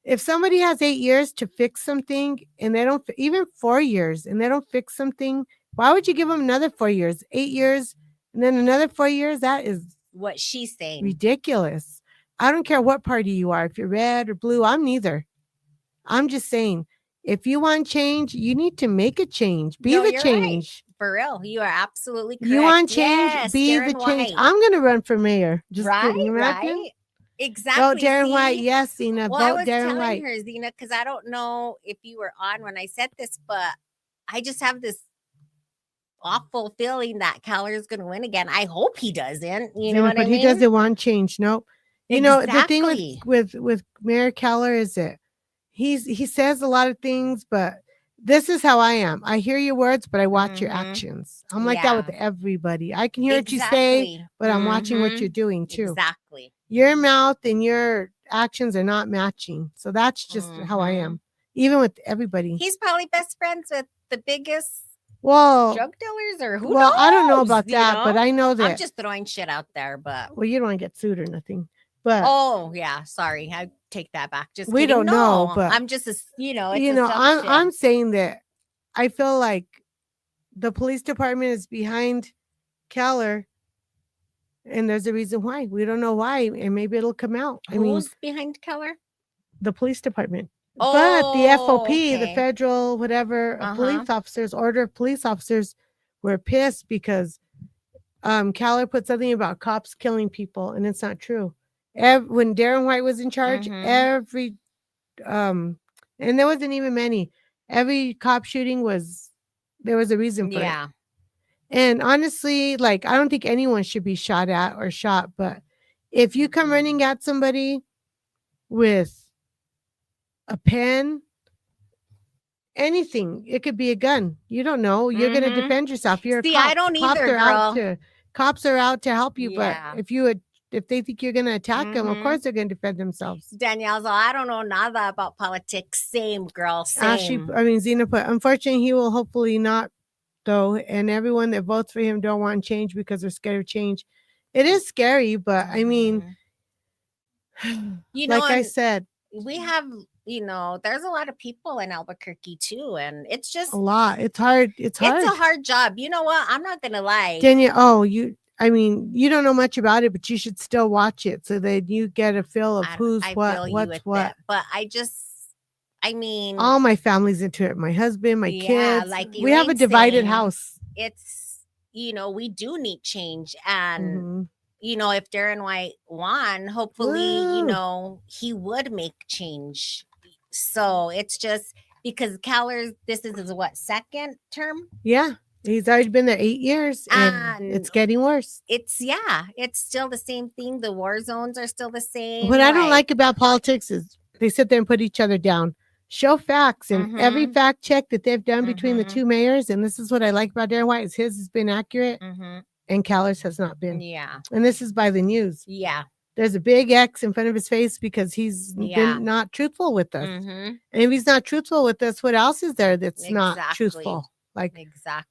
If somebody has 8 years to fix something, and they don't, even 4 years, and they don't fix something, why would you give them another 4 years? 8 years, and then another 4 years? That is what she's saying. Ridiculous. I don't care what party you are. If you're red or blue, I'm neither. I'm just saying, if you want change, you need to make a change. Be the change. Right. For real. You are absolutely correct. You want change? Yes, be Darren the change. White. I'm going to run for mayor. Just kidding. Imagine. Right? Exactly. Vote Darren White. Yes, Zena. Well, vote I was Darren White. telling her, Zena, because I don't know if you were on when I said this, but I just have this awful feeling that Keller is going to win again. I hope he doesn't. You know what I mean? But he doesn't want change. Nope. You know, the thing with Mayor Keller is that he says a lot of things, but this is how I am. I hear your words, but I watch your actions. I'm like that with everybody. I can hear what you say, but I'm watching what you're doing too. Exactly. Your mouth and your actions are not matching. So that's just how I am, even with everybody. He's probably best friends with the biggest drug dealers or who knows? Well, I don't know about that, but I know that. I'm just throwing shit out there, but. Well, you don't want to get sued or nothing. But sorry, I take that back. Just we don't know, but I'm just I'm saying that I feel like the police department is behind Keller, and there's a reason why. We don't know why, and maybe it'll come out. Who's behind Keller? The police department. But the FOP, the federal whatever police officers, order of police officers, were pissed because Caller put something about cops killing people, and it's not true. When Darren White was in charge, every and there wasn't even many. Every cop shooting there was a reason for it. And honestly, like I don't think anyone should be shot at or shot, but if you come running at somebody with a pen, anything, it could be a gun. You don't know. You're going to defend yourself. You're See, a cop. I don't either, girl. Cops are out to help you, but if they think you're going to attack them, of course they're going to defend themselves. Danielle's all, I don't know nada about politics. Same, girl. Same. Actually, I mean, Zena put, unfortunately, he will hopefully not, though. And everyone that votes for him don't want change because they're scared of change. It is scary, but I mean, you know, like I said, we have, there's a lot of people in Albuquerque too. And it's just a lot. It's hard. It's hard. It's a hard job. You know what? I'm not going to lie. Danielle, you don't know much about it, but you should still watch it so that you get a feel of what's what. But I mean, all my family's into it. My husband, my kids. Like we have a divided house. It's, we do need change. And, if Darren White won, hopefully, he would make change. So it's just because Caller's, this is his second term? Yeah. He's already been there 8 years and it's getting worse. It's still the same thing. The war zones are still the same. What I don't like about politics is they sit there and put each other down. Show facts and every fact check that they've done between the two mayors. And this is what I like about Darren White is his has been accurate and Caller's has not been. Yeah. And this is by the news. Yeah. There's a big X in front of his face because he's been not truthful with us. And if he's not truthful with us, what else is there that's not truthful? Like,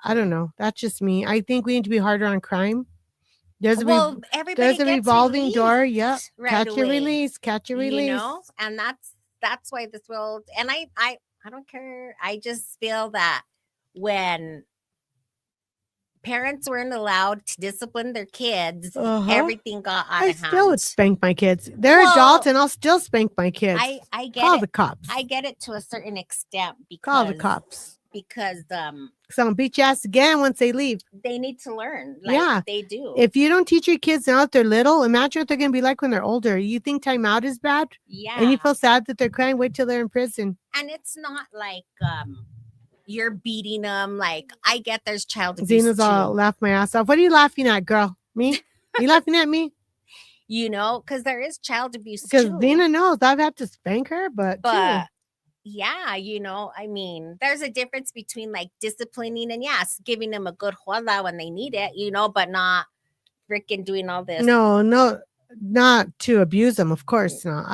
I don't know. That's just me. I think we need to be harder on crime. There's a revolving door. Yep. Catch and release. And that's why this world, and I don't care. I just feel that when parents weren't allowed to discipline their kids, everything got out of hand. I still would spank my kids. They're adults and I'll still spank my kids. I get Call the cops. I get it to a certain extent because call the cops. Because someone beat your ass again once they leave. They need to learn. Like they do. If you don't teach your kids now that they're little, imagine what they're gonna be like when they're older. You think timeout is bad? Yeah. And you feel sad that they're crying, wait till they're in prison. And it's not like you're beating them. Like I get there's child abuse. Zena's all laugh my ass off. What are you laughing at, girl? Me? Are you laughing at me? Because there is child abuse. Because Zena knows I've had to spank her, but yeah, I mean, there's a difference between like disciplining and giving them a good hola when they need it, but not freaking doing all this. No, not to abuse them, of course not.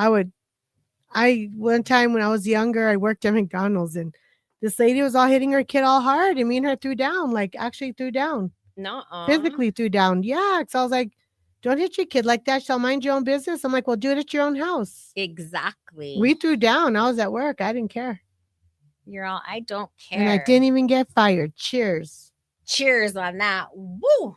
One time when I was younger, I worked at McDonald's and this lady was all hitting her kid all hard and me and her threw down, like actually threw down. No, physically threw down. Yeah, because I was like, don't hit your kid like that. She'll mind your own business. I'm like, well, do it at your own house. Exactly. We threw down. I was at work. I didn't care. I don't care. And I didn't even get fired. Cheers. Cheers on that. Woo.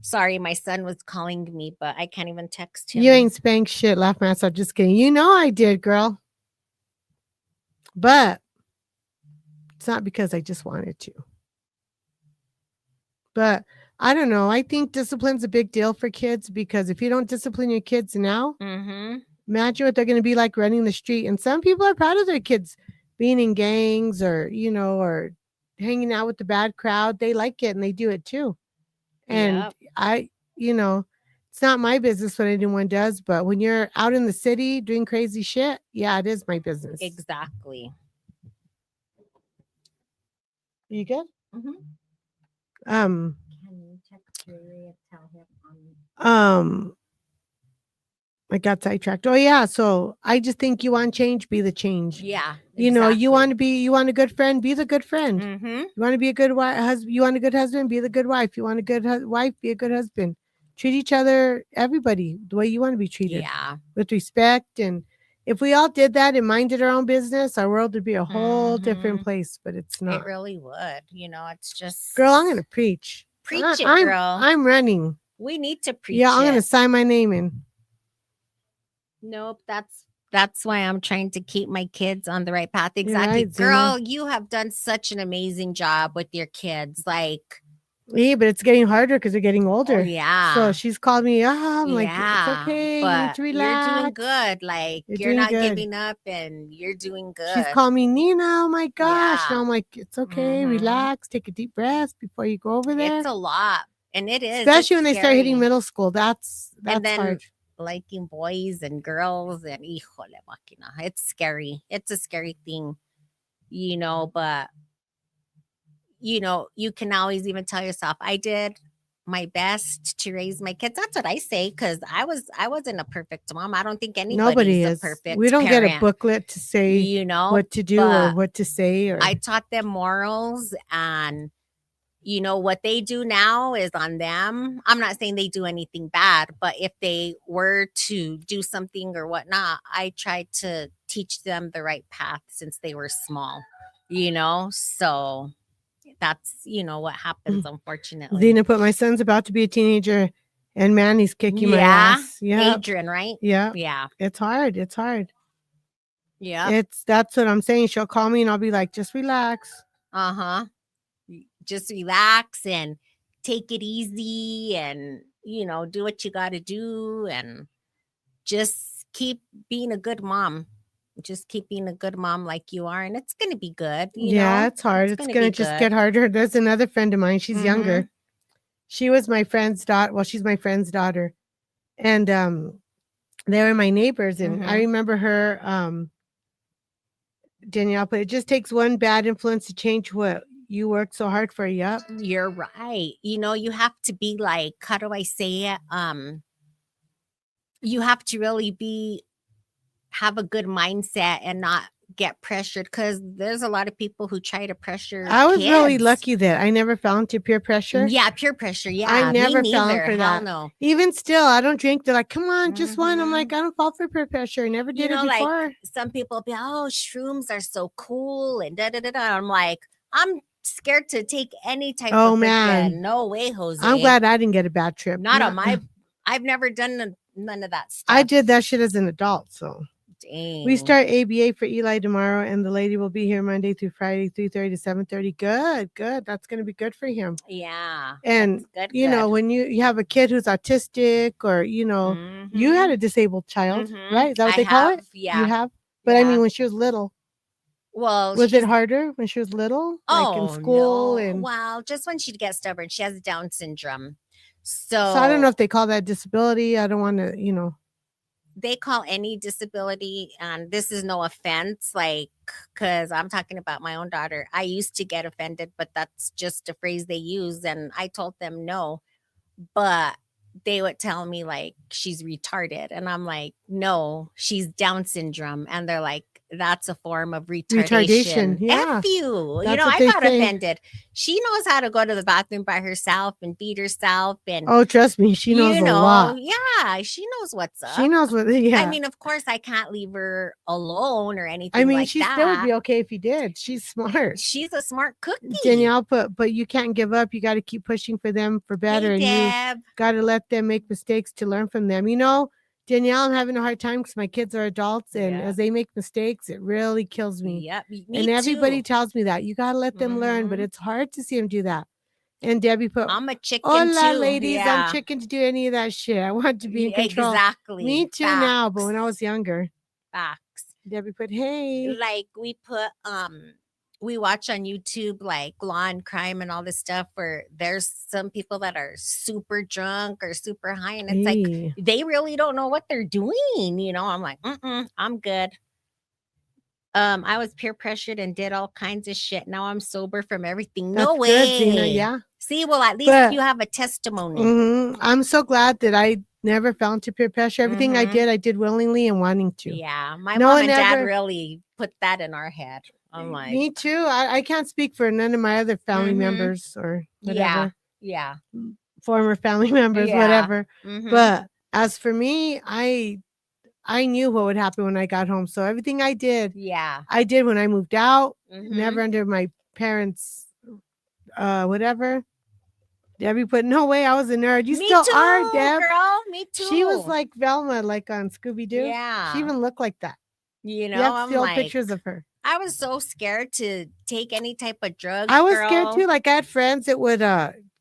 Sorry, my son was calling me, but I can't even text him. You ain't spanked shit. Laugh my ass off. Just kidding. You know I did, girl. But it's not because I just wanted to. But I don't know. I think discipline's a big deal for kids because if you don't discipline your kids now, imagine what they're going to be like running the street. And some people are proud of their kids being in gangs or, or hanging out with the bad crowd. They like it and they do it too. And it's not my business what anyone does, but when you're out in the city doing crazy shit, yeah, it is my business. Exactly. You good? I got sidetracked. Oh yeah, so I just think you want change, be the change. Yeah, exactly. You want a good friend, be the good friend. You want to be a good wife, you want a good husband, be the good wife. You want a good wife, be a good husband. Treat each other, everybody, the way you want to be treated. Yeah, with respect. And if we all did that and minded our own business, our world would be a whole different place. But it's not. It really would. It's just. Girl, I'm gonna preach. Preach it, girl. I'm running. We need to preach. Yeah, I'm gonna sign my name in. Nope, that's why I'm trying to keep my kids on the right path. Exactly. Right, girl, you have done such an amazing job with your kids. Like, Yeah, but it's getting harder because they're getting Oh older. So yeah. she's called me. I'm like, it's Yeah. okay. You need But to you're doing relax. good. Like You're you're doing not good. giving up and you're doing She's good. called me Nina. Oh my gosh. And Yeah. I'm like, it's okay. Mhm. Relax. Take a deep breath before you go over It's there. a lot. And it is. It's Especially when they start hitting scary. middle school. And That's then hard. liking boys and girls and híjole máquina. It's scary. It's a scary thing, but you can always even tell yourself, I did my best to raise my kids. That's what I say because I wasn't a perfect mom. I don't think Nobody anybody's a is. We perfect don't get a parent, booklet to say what to do or but what to say or I taught them morals and what they do now is on them. I'm not saying they do anything bad, but if they were to do something or whatnot, I tried to teach them the right path since they were small, so that's what happens, unfortunately. Zena put my son's about to be a teenager and man, he's kicking my Yeah. ass. Yeah. Adrian, right? Yeah. Yeah. It's hard. It's hard. Yep. That's what I'm saying. She'll call me and I'll be like, just relax. Uh-huh. Just relax and take it easy and, do what you got to do and just keep being a good mom. Just keep being a good mom like you are and it's going to be good, Yeah, it's hard. It's It's going to gonna be just good. get harder. There's another friend of mine. She's Mm-hmm. younger. She was my friend's daughter. Well, she's my friend's daughter. And they were my neighbors. And I Mm-hmm. remember her, Danielle, but it just takes one bad influence to change what you worked so hard for. Yep. You're right. You have to be like, how do I say it? You have to really have a good mindset and not get pressured because there's a lot of people who try to pressure I was really kids. lucky that I never fell into peer pressure. Yeah, peer pressure. I Yeah, me never fell neither. for Hell that. no. Even still, I don't drink. They're like, come on, just one. I'm Mhm. like, I don't fall for peer pressure. I never did it Like before. some people be, oh, shrooms are so cool and da da da da. I'm like, I'm scared to take any type Oh of freaking. man, No way, I'm Jose. glad I didn't get a bad trip. Not on my. I've never done none of that stuff. I did that shit as an adult. So Dang. we start ABA for Eli tomorrow, and the lady will be here Monday through Friday, 3:30 to 7:30. Good. That's going to be good for him. Yeah. And that's good. you know, when you have a kid who's autistic, or you had a disabled child, right? Is that what they call it? Yeah. You have. But I mean, when she was little, well, was it harder when she was little, like in school? no. And Well, just when she'd get stubborn. She has Down syndrome. so I don't know So if they call that disability. I don't want to. they call any disability, and this is no offense, like, because I'm talking about my own daughter. I used to get offended, but that's just a phrase they use. And I told them no, but they would tell me like she's retarded. And I'm like, no, she's Down syndrome. And they're like, that's a form of retardation. Yeah. F you. That's what I they got say. offended. She knows how to go to the bathroom by herself and feed herself. And Oh, trust me, she knows a lot. yeah, she knows what's up. She knows what. Yeah. I mean, of course, I can't leave her alone or anything I mean, like she that. still would be okay if you did. She's smart. She's a smart cookie. Danielle put, but you can't give up. You got to keep pushing for them for better. Hey, and Deb. you got to let them make mistakes to learn from them. Danielle, I'm having a hard time because my kids are adults, and as they make mistakes, it really kills me. Yep. Me and everybody too. tells me that. You got to let them learn, but it's hard to see them do that. And Debbie put, I'm a chicken hola, too. ladies. Yeah. I'm chicken to do any of that shit. I want to be in control. Exactly. Me too now, but when I was younger. Facts. Debbie put, hey. Like we watch on YouTube like law and crime and all this stuff where there's some people that are super drunk or super high and it's like they really don't know what they're doing. I'm like, I'm good. I was peer pressured and did all kinds of shit. Now I'm sober from everything. That's no way. Good, Zena, yeah. See, well, at least you have a testimony. I'm so glad that I never fell into peer pressure. Everything I did willingly and wanting to. Yeah, my mom and dad really put that in our head. I'm like, me too. I can't speak for none of my other family members or whatever. Yeah. Former family members, whatever. But as for me, I knew what would happen when I got home. So everything I did, I did when I moved out, never under my parents' whatever. Debbie put, no way, I was a nerd. You still are, Deb. Girl, me too. She was like Velma, like on Scooby-Doo. Yeah. She even looked like that. You have still pictures of her. I was so scared to take any type of drugs. I was scared too. Like I had friends that would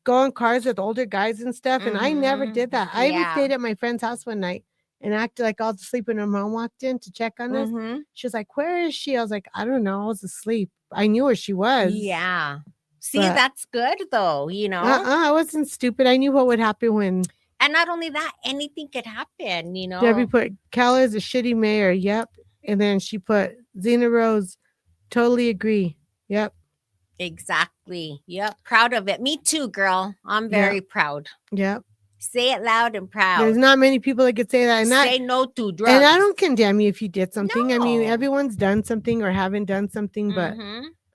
go in cars with older guys and stuff. And I never did that. I even stayed at my friend's house one night and acted like I was asleep when her mom walked in to check on us. She was like, "Where is she?" I was like, "I don't know. I was asleep." I knew where she was. Yeah. See, that's good though, I wasn't stupid. I knew what would happen when. And not only that, anything could happen, Debbie put Cal is a shitty mayor. Yep. And then she put Zena Rose. Totally agree. Yep. Exactly. Yep. Proud of it. Me too, girl. I'm very proud. Yep. Say it loud and proud. There's not many people that could say that. And say no to drugs. And I don't condemn you if you did something. No. I mean, everyone's done something or haven't done something, but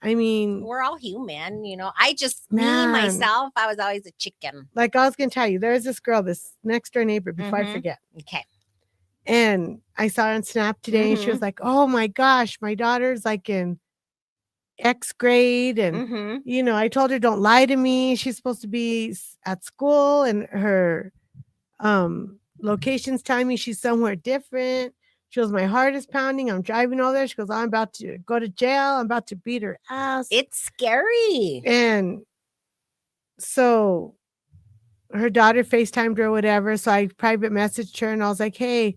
I mean, we're all human, I just, me, myself, I was always a chicken. Like I was going to tell you, there's this girl, this next door neighbor, before I forget. Okay. And I saw her on Snap today and she was like, "Oh my gosh, my daughter's like in X grade." And, I told her, "Don't lie to me. She's supposed to be at school and her location's telling me she's somewhere different." She goes, "My heart is pounding. I'm driving over there." She goes, "I'm about to go to jail. I'm about to beat her ass." It's scary. And so her daughter FaceTimed her or whatever. So I private messaged her and I was like, "Hey,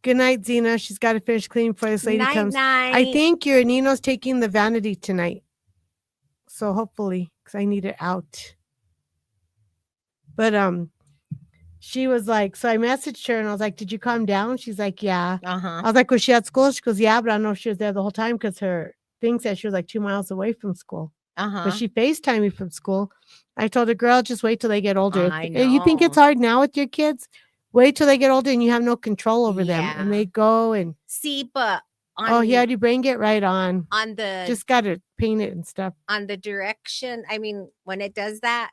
good night, Zena. She's got to finish cleaning before this lady comes. Night. I think your Nino's taking the vanity tonight. So hopefully, because I need it out." But she was like, so I messaged her and I was like, "Did you calm down?" She's like, "Yeah." I was like, "Was she at school?" She goes, "Yeah, but I don't know if she was there the whole time because her thing said she was like 2 miles away from school." But she FaceTimed me from school. I told her, "Girl, just wait till they get older. I know. You think it's hard now with your kids? Wait till they get older and you have no control over them." And they go and see, but he already bring it right on. On the just gotta paint it and stuff. On the direction, I mean, when it does that,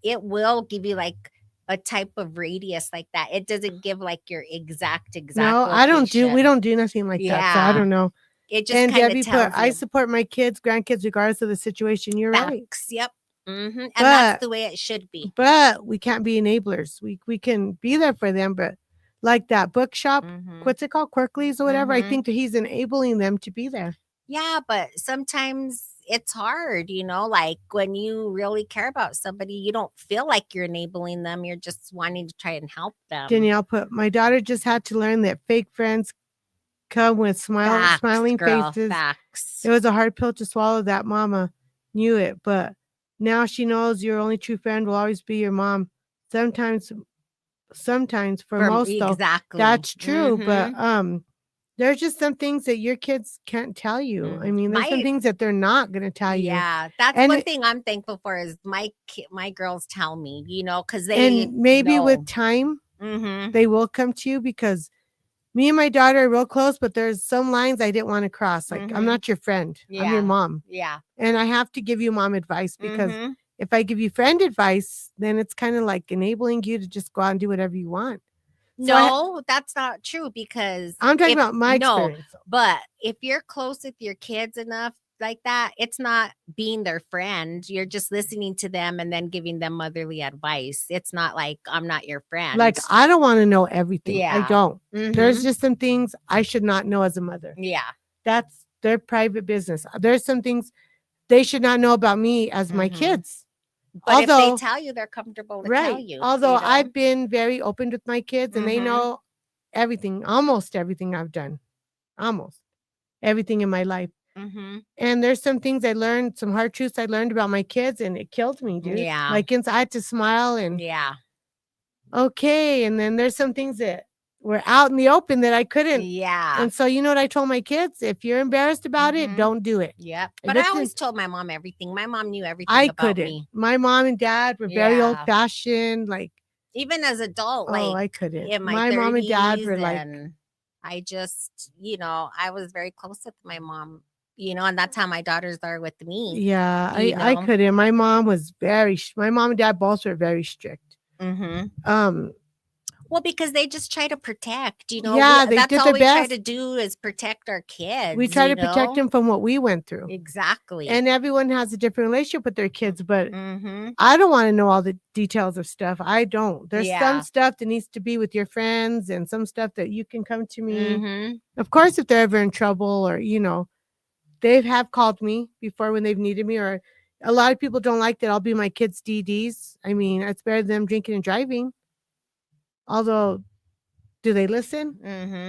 it will give you like a type of radius like that. It doesn't give like your exact. No, location. I don't do. We don't do nothing like that. So I don't know. It just kind of tells you. I support my kids, grandkids, regardless of the situation. You're right. Yep. And that's the way it should be. But we can't be enablers. We can be there for them, but like that bookshop, what's it called, Quirkley's or whatever. I think that he's enabling them to be there. Yeah, but sometimes it's hard, like when you really care about somebody, you don't feel like you're enabling them. You're just wanting to try and help them. Danielle put, "My daughter just had to learn that fake friends come with smiling faces." It was a hard pill to swallow. That mama knew it, but now she knows your only true friend will always be your mom. Sometimes for most though, that's true. But there's just some things that your kids can't tell you. I mean, there's some things that they're not going to tell you. Yeah, that's one thing I'm thankful for is my girls tell me, because they and maybe with time they will come to you, because me and my daughter are real close, but there's some lines I didn't want to cross. Like, I'm not your friend. I'm your mom. Yeah. And I have to give you mom advice, because if I give you friend advice, then it's kind of like enabling you to just go out and do whatever you want. So that's not true, because I'm talking about my experience. But if you're close with your kids enough like that, it's not being their friend. You're just listening to them and then giving them motherly advice. It's not like I'm not your friend. Like, I don't want to know everything. I don't. There's just some things I should not know as a mother. Yeah. That's their private business. There's some things they should not know about me as my kids. But if they tell you, they're comfortable to tell you. Although I've been very open with my kids and they know everything, almost everything I've done. Almost everything in my life. And there's some things I learned, some hard truths I learned about my kids, and it killed me, dude. Yeah. Like, I had to smile and okay. And then there's some things that were out in the open that I couldn't. Yeah. And so, you know what I told my kids? If you're embarrassed about it, don't do it. Yep. But I always told my mom everything. My mom knew everything about me. My mom and dad were very old fashioned. Like, even as adult, I couldn't. In my mom and dad were like, I just, I was very close with my mom, and that's how my daughters are with me. Yeah, I couldn't. My mom and dad both were very strict. Well, because they just try to protect, Yeah, that's all we try to do is protect our kids. We try to protect them from what we went through. Exactly. And everyone has a different relationship with their kids, but I don't want to know all the details of stuff. I don't. There's some stuff that needs to be with your friends and some stuff that you can come to me. Of course, if they're ever in trouble or, they have called me before when they've needed me, or A lot of people don't like that I'll be my kids' DDs. I mean, it's better than them drinking and driving. Although, do they listen?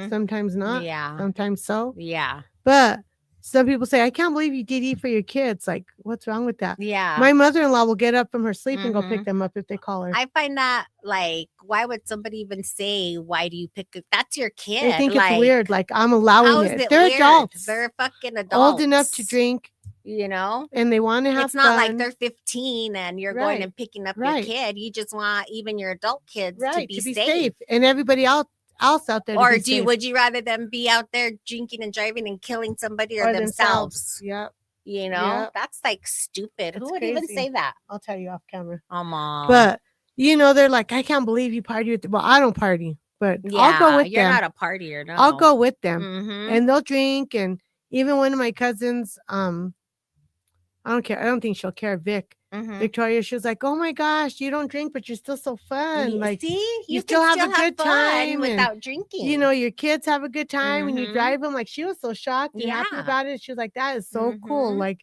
Sometimes not. Yeah. Sometimes so. Yeah. But some people say, I can't believe you DD for your kids. Like, what's wrong with that? Yeah. My mother-in-law will get up from her sleep and go pick them up if they call her. I find that, like, why would somebody even say, why do you pick it? That's your kid. They think like, it's weird. Like, I'm allowing how is it. it They're weird? adults. They're fucking adults. Old enough to drink. You know? And they want to have fun. It's not like they're 15 and you're going and picking up your kid. You just want even your adult kids to be safe. And everybody else out there or to be safe. Would you rather them be out there drinking and driving and killing somebody or themselves? Yep. You know? That's like stupid. Who would even say that? I'll tell you off camera. Mom. But, you know, they're like, I can't believe you party with them. Well, I don't party. But I'll go with them. You're not a partier, no. I'll go with them. And they'll drink. And even one of my cousins, I don't care. I don't think she'll care. Victoria, she was like, oh my gosh, you don't drink, but you're still so fun. Like, see, you still have a good time without drinking. You know, your kids have a good time when you drive them. Like, she was so shocked and happy about it. She was like, that is so cool. Like,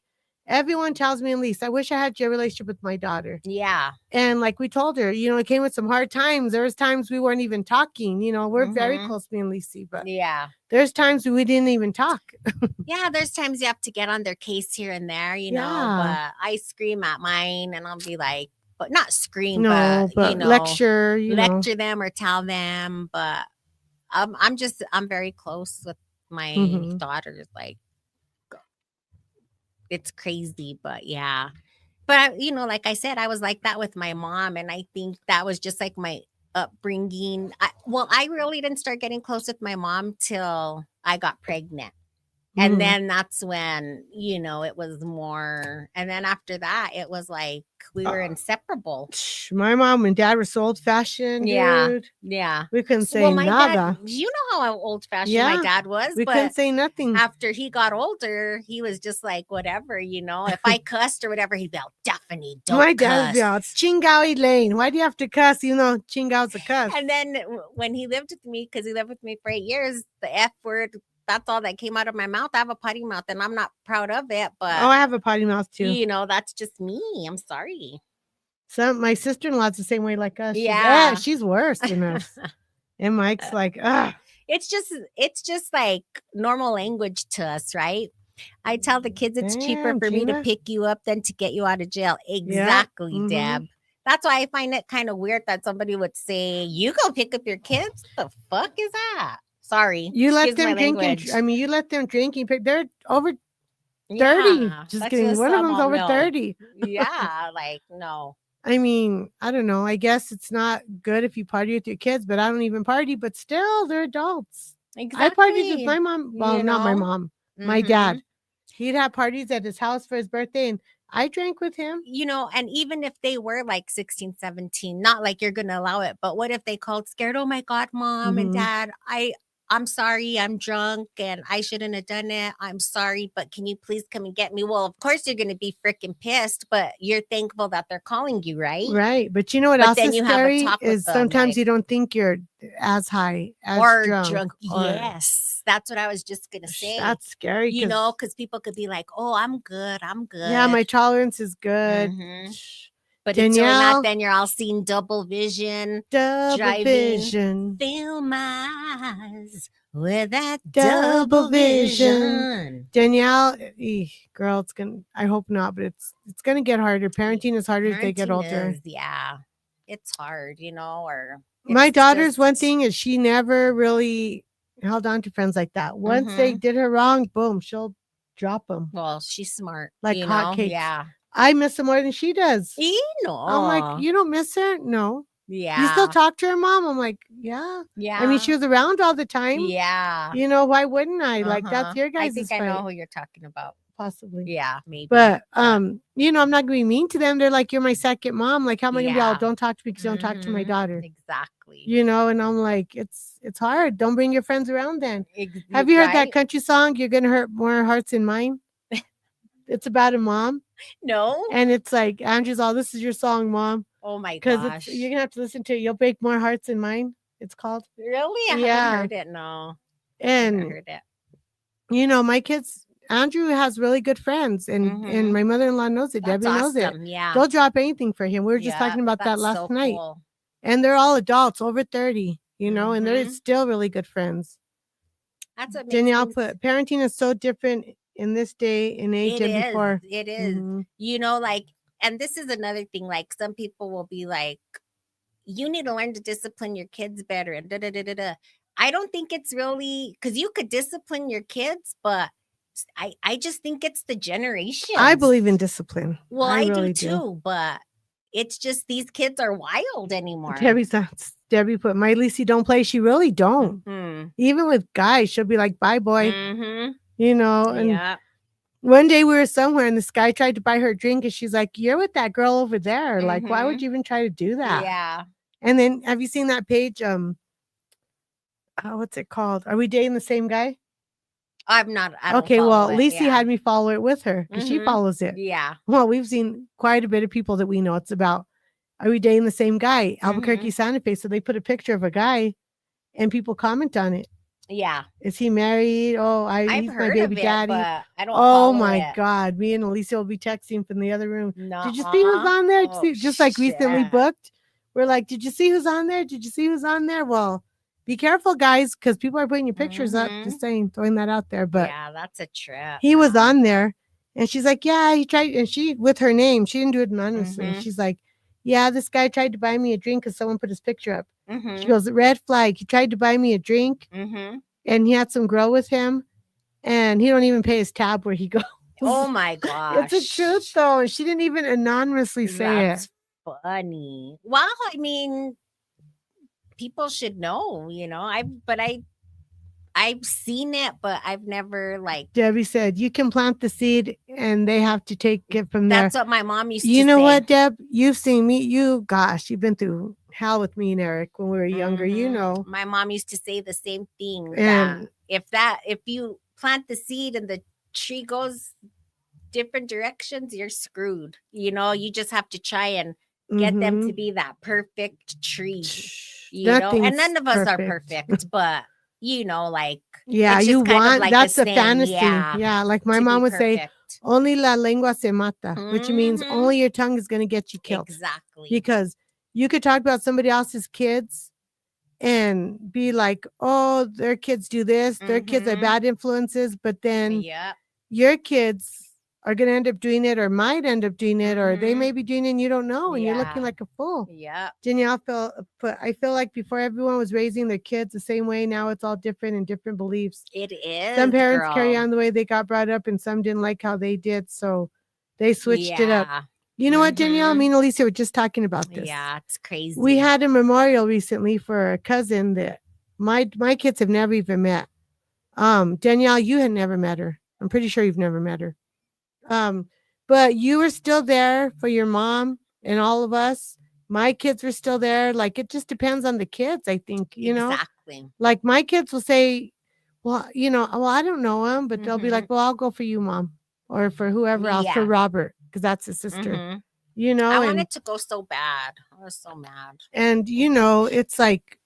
everyone tells me, at least, I wish I had your relationship with my daughter. Yeah. And like we told her, you know, it came with some hard times. There was times we weren't even talking. You know, we're very close, me and Lacey, but there's times we didn't even talk. Yeah, there's times you have to get on their case here and there, you know, but I scream at mine and I'll be like, but not scream, but you know, lecture them or tell them. But I'm very close with my daughters. Like, it's crazy, but yeah. But, you know, like I said, I was like that with my mom. And I think that was just like my upbringing. I really didn't start getting close with my mom till I got pregnant. And then that's when, you know, it was more. And then after that, it was like we were inseparable. My mom and dad were so old fashioned. Dude. Yeah. We couldn't say nada. You know how old fashioned my dad was. We couldn't say nothing. After he got older, he was just like, whatever, you know, if I cussed or whatever, he'd be like, Daphne, don't cuss. My dad would be like, Chingao Elaine. Why do you have to cuss? You know, Chingao's a cuss. And then when he lived with me, because he lived with me for 8 years, the F word, that's all that came out of my mouth. I have a potty mouth and I'm not proud of it, but I have a potty mouth too. You know, that's just me. I'm sorry. My sister-in-law's the same way like us. Yeah. She's worse than us. And Mike's like, ugh. It's just like normal language to us, right? I tell the kids it's cheaper for me to pick you up than to get you out of jail. Exactly, Deb. That's why I find it kind of weird that somebody would say, you go pick up your kids? The fuck is that? Sorry. You let them drink. You let them drink. They're over 30. Just kidding. One of them's over 30. Yeah, like, no. I mean, I don't know. I guess it's not good if you party with your kids, but I don't even party. But still, they're adults. Exactly. I partied with my mom. Well, not my mom. My dad. He'd have parties at his house for his birthday, and I drank with him. You know, and even if they were like 16, 17, not like you're going to allow it, but what if they called scared? Oh my God, mom and dad, I'm sorry, I'm drunk and I shouldn't have done it. I'm sorry, but can you please come and get me? Well, of course you're going to be freaking pissed, but you're thankful that they're calling you, right? Right. But you know what else is scary is sometimes you don't think you're as high as drunk. Yes. That's what I was just going to say. That's scary. You know, because people could be like, oh, I'm good. Yeah, my tolerance is good. But until not, then you're all seeing double vision. Double vision. Fill my eyes with that double vision. Danielle, girl, I hope not, but it's gonna get harder. Parenting is harder as they get older. Yeah. It's hard, you know, my daughter's one thing is she never really held on to friends like that. Once they did her wrong, boom, she'll drop them. Well, she's smart. Like hotcakes. Yeah. I miss her more than she does. No. I'm like, you don't miss her? No. Yeah. You still talk to her mom? I'm like, yeah. Yeah. I mean, she was around all the time. Yeah. You know, why wouldn't I? Like, that's your guys' I think I know who you're talking about. Possibly. Yeah, maybe. But, you know, I'm not going to be mean to them. They're like, you're my second mom. Like, how am I going to be all, don't talk to me because you don't talk to my daughter. Exactly. You know, and I'm like, it's hard. Don't bring your friends around then. Have you heard that country song, You're Going to Hurt More Hearts Than Mine? It's about a mom. No. And it's like, Andrew's all, this is your song, Mom. Oh my gosh. Because you're going to have to listen to it. You'll break more hearts than mine. It's called. Really? I haven't heard it. No. And, I heard it. You know, my kids, Andrew has really good friends, and my mother-in-law knows it. That's Debbie knows it. awesome. Yeah. They'll drop anything for him. We were just Yeah, talking about that that's last so night. cool. And they're all adults, over 30, and they're Mhm. still really good friends. That's what makes Danielle things. put, parenting is so different in this day and age It than is. before. It is. Mhm. You know, like, and this is another thing. Like, some people will be like, you need to learn to discipline your kids better, and da da da da da. I don't think it's really because you could discipline your kids, but I just think it's the I generations. believe in discipline. Well, I I do really do. too, but it's just these kids are wild anymore. Debbie put, my Lisi don't play. She really don't. Mhm. Even with guys, she'll be like, bye, boy. Mhm. And Yeah. one day we were somewhere and this guy tried to buy her a drink and she's like, you're with that girl over there. Like, why would you even try to do that? Yeah. And then have you seen that page? What's it called? Are we dating the same guy? I'm not. I don't Okay, well, follow it. Lisi had me follow it with her because she Mhm. follows it. Yeah. Well, we've seen quite a bit of people that we know. It's about, are we dating the same guy? Albuquerque, Santa Fe. So they put a picture of a guy and people comment on it. Yeah. Is he married? Oh, I've he's my heard baby of it, daddy. but I don't Oh follow my it. God. Me and Alicia will be texting from the other room. No. Did you see who's on there? Oh, Just like recently shit. booked. We're like, did you see who's on there? Did you see who's on there? Well, be careful, guys, because people are putting your pictures up. Just saying, throwing that out there. But Yeah, that's a trip. he was on there and she's like, yeah, he tried. And she, with her name, she didn't do it anonymously. She's like, yeah, this guy tried to buy me a drink because someone put his picture up. She goes, red flag. He tried to buy me a drink and he had some girl with him and he don't even pay his tab where he goes. Oh my gosh. It's a truth though. And she didn't even anonymously say That's it. funny. Well, I mean, people should know, I've seen it, but I've never like. Debbie said, you can plant the seed and they have to take it from there. That's what my mom used to say. You know what, Deb? You've seen me. You've been through hell with me and Eric when we were younger, My mom used to say the same thing. And if you plant the seed and the tree goes different directions, you're screwed. You just have to try and get them to be that perfect tree. And none of us are perfect, but like, yeah, it's you just kind of want like that's a saying, fantasy. yeah, Yeah, like my to mom be would say, perfect. only la lengua se mata, which means only your tongue is going to get you killed. Exactly. Because you could talk about somebody else's kids and be like, oh, their kids do this, their kids are bad influences, but then your kids are going to end up doing it or might end up doing it or they may be doing it and you don't know and you're looking like a fool. Yeah. Danielle I feel like before everyone was raising their kids the same way, now it's all different and different beliefs. It is. Some parents carry on the way they got brought up and some didn't like how they did, so they switched it up. You know what, Danielle? Me and Alicia were just talking about this. Yeah, it's crazy. We had a memorial recently for a cousin that my kids have never even met. Danielle, you had never met her. I'm pretty sure you've never met her. But you were still there for your mom and all of us. My kids were still there. Like, it just depends on the kids, I think, Exactly. Like, my kids will say, well, I don't know him, but they'll be like, well, I'll go for you, Mom, or for whoever else, for Robert, because that's his sister, I wanted to go so bad. I was so mad. And, it's like,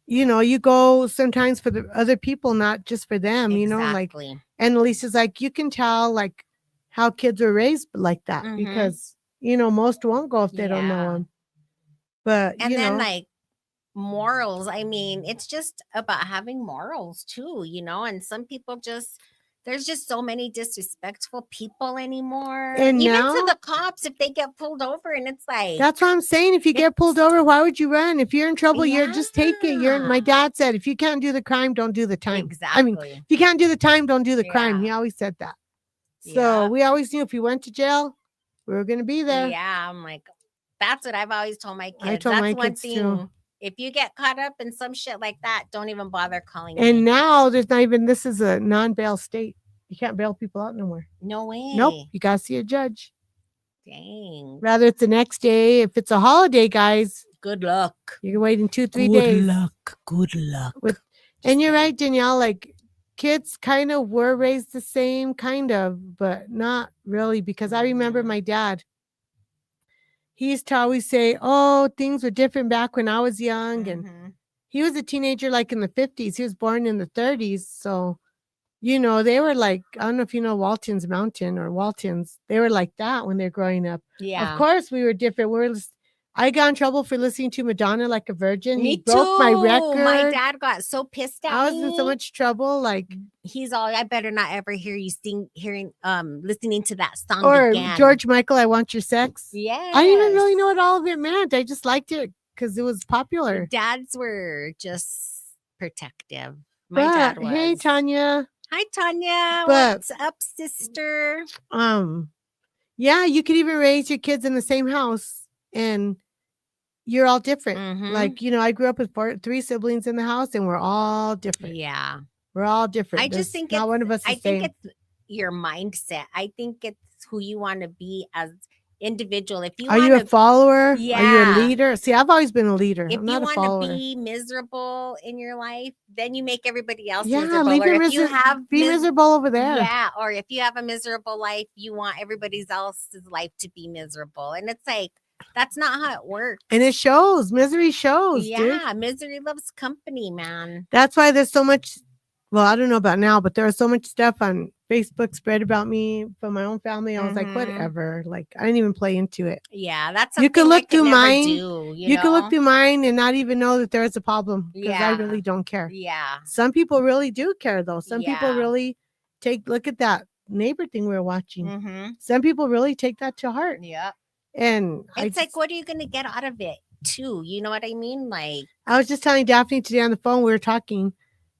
you go sometimes for the other people, not just for them, Exactly. like, and Lisa's like, you can tell, like, how kids are raised like that because, most won't go if they don't know them. But, and then like morals, I mean, it's just about having morals too, and some people there's just so many disrespectful people anymore. And even now, to the cops, if they get pulled over and it's like. That's what I'm saying. If you get pulled over, why would you run? If you're in trouble, you're just take it. My dad said, if you can't do the crime, don't do the time. Exactly. I mean, if you can't do the time, don't do the crime. He always said that. So we always knew if you went to jail, we were going to be there. Yeah, I'm like, that's what I've always told my kids. I told my kids too. If you get caught up in some shit like that, don't even bother calling And me. now there's not even, this is a non-bail state. You can't bail people out no more. No way. Nope. You got to see a judge. Dang. Rather it's the next day. If it's a holiday, guys. Good luck. You're waiting 2-3 days. Good luck. And you're right, Danielle, like, kids kind of were raised the same, kind of, but not really, because I remember my dad. He used to always say, oh, things were different back when I was young. And he was a teenager like in the 50s. He was born in the 30s. So, they were like, I don't know if you know Walton's Mountain or Waltons. They were like that when they're growing up. Of course, we were different. I got in trouble for listening to Madonna like a virgin. Me He broke my too. record. My dad got so pissed at me. I was in so much trouble. Like, he's all, I better not ever hear you listening to that song or again. George Michael, I Want Your Sex. Yeah. I didn't even really know what all of it meant. I just liked it because it was popular. Dads were just protective. My dad was. Hey, Tanya. Hi, Tanya. What's up, sister? Yeah, you could even raise your kids in the same house and you're all different. Mm-hmm. Like, I grew up with 3 siblings in the house and we're all different. Yeah. We're all different. I just think not one of us is think it's your mindset. I think it's who you want to be as individual. If you Are you a follower? Yeah. Are you a leader? See, I've always been a leader. If I'm not you a follower. want to be miserable in your life, then you make everybody else miserable. Or if you have be miserable over there. Yeah. Or if you have a miserable life, you want everybody else's life to be miserable. And it's like, that's not how it works. And it shows. Misery shows. Yeah. Dude. Misery loves company, man. That's why there's so much. Well, I don't know about now, but there was so much stuff on Facebook spread about me from my own family. I was like, whatever. Like, I didn't even play into it. Yeah, that's something you could look through mine. You could look through mine and not even know that there is a problem because I really don't care. Yeah. Some people really do care, though. Some people really look at that neighbor thing we were watching. Mm-hmm. Some people really take that to heart. Yeah. And it's like, what are you going to get out of it, too? You know what I mean? Like, I was just telling Daphne today on the phone, we were talking.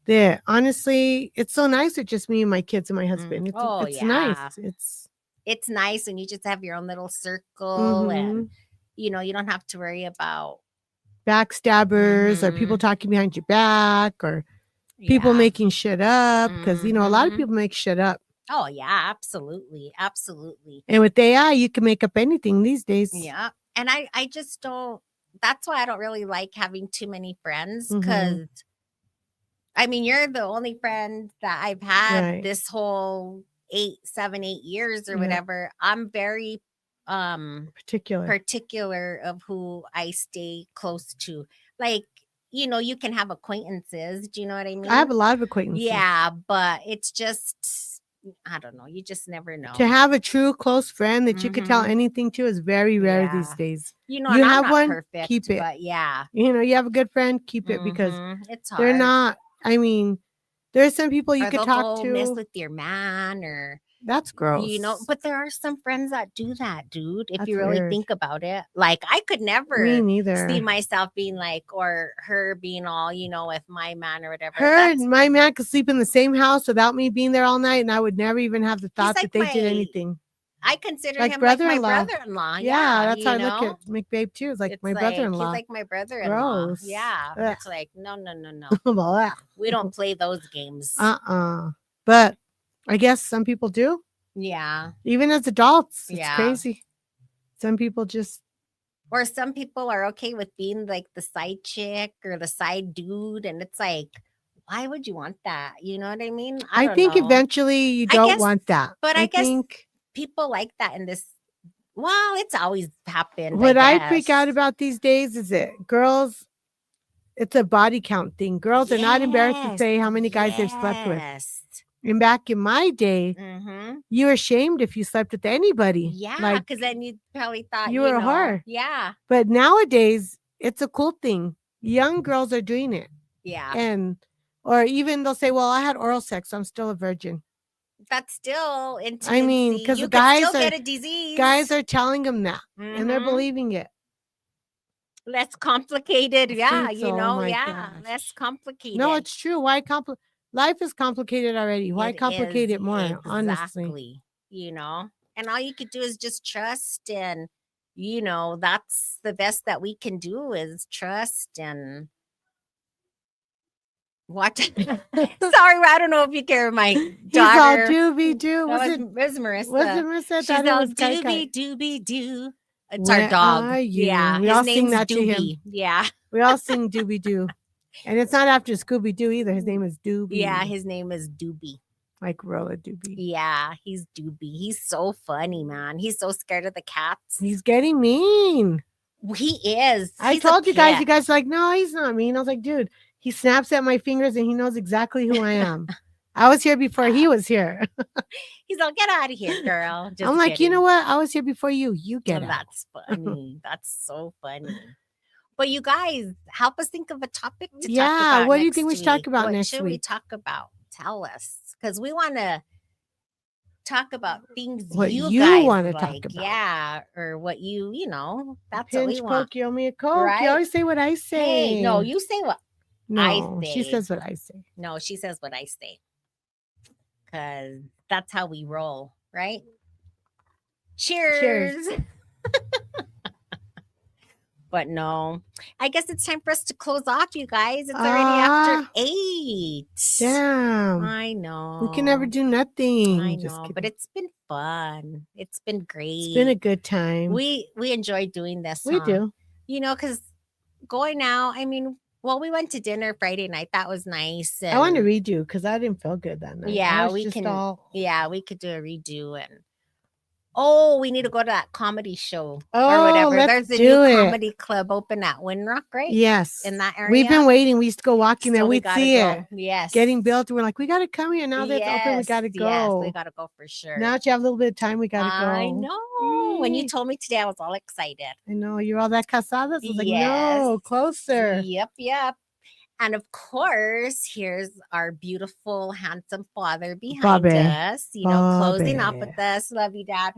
That honestly, it's so nice with just me and my kids and my husband. It's nice. It's nice when you just have your own little circle and you don't have to worry about backstabbers or people talking behind your back or people making shit up because a lot of people make shit up. Oh yeah, absolutely. And with AI, you can make up anything these days. Yeah. And I just don't. That's why I don't really like having too many friends because. I mean, you're the only friend that I've had this whole 8 years or whatever. I'm very particular of who I stay close to. Like, you can have acquaintances. Do you know what I mean? I have a lot of acquaintances. Yeah, but it's just, I don't know. You just never know. To have a true close friend that you could tell anything to is very rare these days. You have I'm one, perfect, keep it. But yeah. You have a good friend, keep it because it's hard. They're not. I mean, there's some people you could talk to. Mess with your man, or that's gross. But there are some friends that do that, dude. If you really think about it, like I could never. Me neither. See myself being like, or her being all, with my man or whatever. Her and my man could sleep in the same house without me being there all night, and I would never even have the thought that they did anything. I consider him like my brother-in-law. Yeah, that's how I look at McBabe too. It's like my brother-in-law. He's like my brother-in-law. Gross. Yeah. Ugh. It's like, no. We don't play those games. But I guess some people do. Yeah. Even as adults. It's crazy. Some people just. Or some people are okay with being like the side chick or the side dude. And it's like, why would you want that? You know what I mean? I think eventually you don't want that. But I guess people like that in this. Well, it's always happened. What I freak out about these days is that girls, it's a body count thing. Girls are not embarrassed to say how many guys they've slept with. And back in my day, you were ashamed if you slept with anybody. Yeah, because then you probably thought you were a whore. Yeah. But nowadays, it's a cool thing. Young girls are doing it. Yeah. Or even they'll say, well, I had oral sex, so I'm still a virgin. That's still intimacy. I mean, because you guys still get a disease. Guys are telling them that, and they're believing it. Less complicated, gosh. Less complicated. No, it's true. Why complicate? Life is complicated already. Why complicate it more? Exactly. Honestly, and all you could do is just trust, and that's the best that we can do is trust and. What? Sorry, I don't know if you care. My daughter. He's all doobie doo. Was Marissa? Was it Marissa? She's all doobie doo. It's our dog. Yeah, we all sing that to him. Yeah, we all sing doobie doo, and it's not after Scooby Doo either. His name is Doobie. Yeah, his name is Doobie. Like Rolla Doobie. Yeah, he's Doobie. He's so funny, man. He's so scared of the cats. He's getting mean. He is. I told you guys. You guys are like, no, he's not mean. I was like, dude. He snaps at my fingers and he knows exactly who I am. I was here before he was here. He's all, get out of here, girl. Just I'm like, kidding. you know what? I was here before you. You get out. That's funny. That's so funny. But you guys, help us think of a topic to talk about. What do you think we should talk about next week? What should we talk about? Tell us. Because we want to talk about things what you you guys want to like. talk about. Yeah. Or what you know, that's Pinch what we want. poke, you owe me a Coke. Right? You always say what I say. Hey, no, you say what no, I say. she says what I say. No, she says what I say. Because that's how we roll, right? Cheers. But no, I guess it's time for us to close off, you guys. It's already after 8. Damn. I know. We can never do nothing. I know, but it's been fun. It's been great. It's been a good time. We enjoy doing this. We do. You know, because going out, I mean, well, we went to dinner Friday night. That was nice. I want to redo because I didn't feel good that night. Yeah, we can. Yeah, we could do a redo and. Oh, we need to go to that comedy show or whatever. There's a new comedy club open at Windrock, right? Yes. In that area. We've been waiting. We used to go walking there. We'd see it. Yes. Getting built. We're like, we got to come here. Now that it's open, we got to go. Yes, we got to go for sure. Now that you have a little bit of time, we got to go. I know. When you told me today, I was all excited. I know. You're all that casadas. I was like, no, closer. Yep. And of course, here's our beautiful, handsome father behind us, closing up with us. Love you, Dad.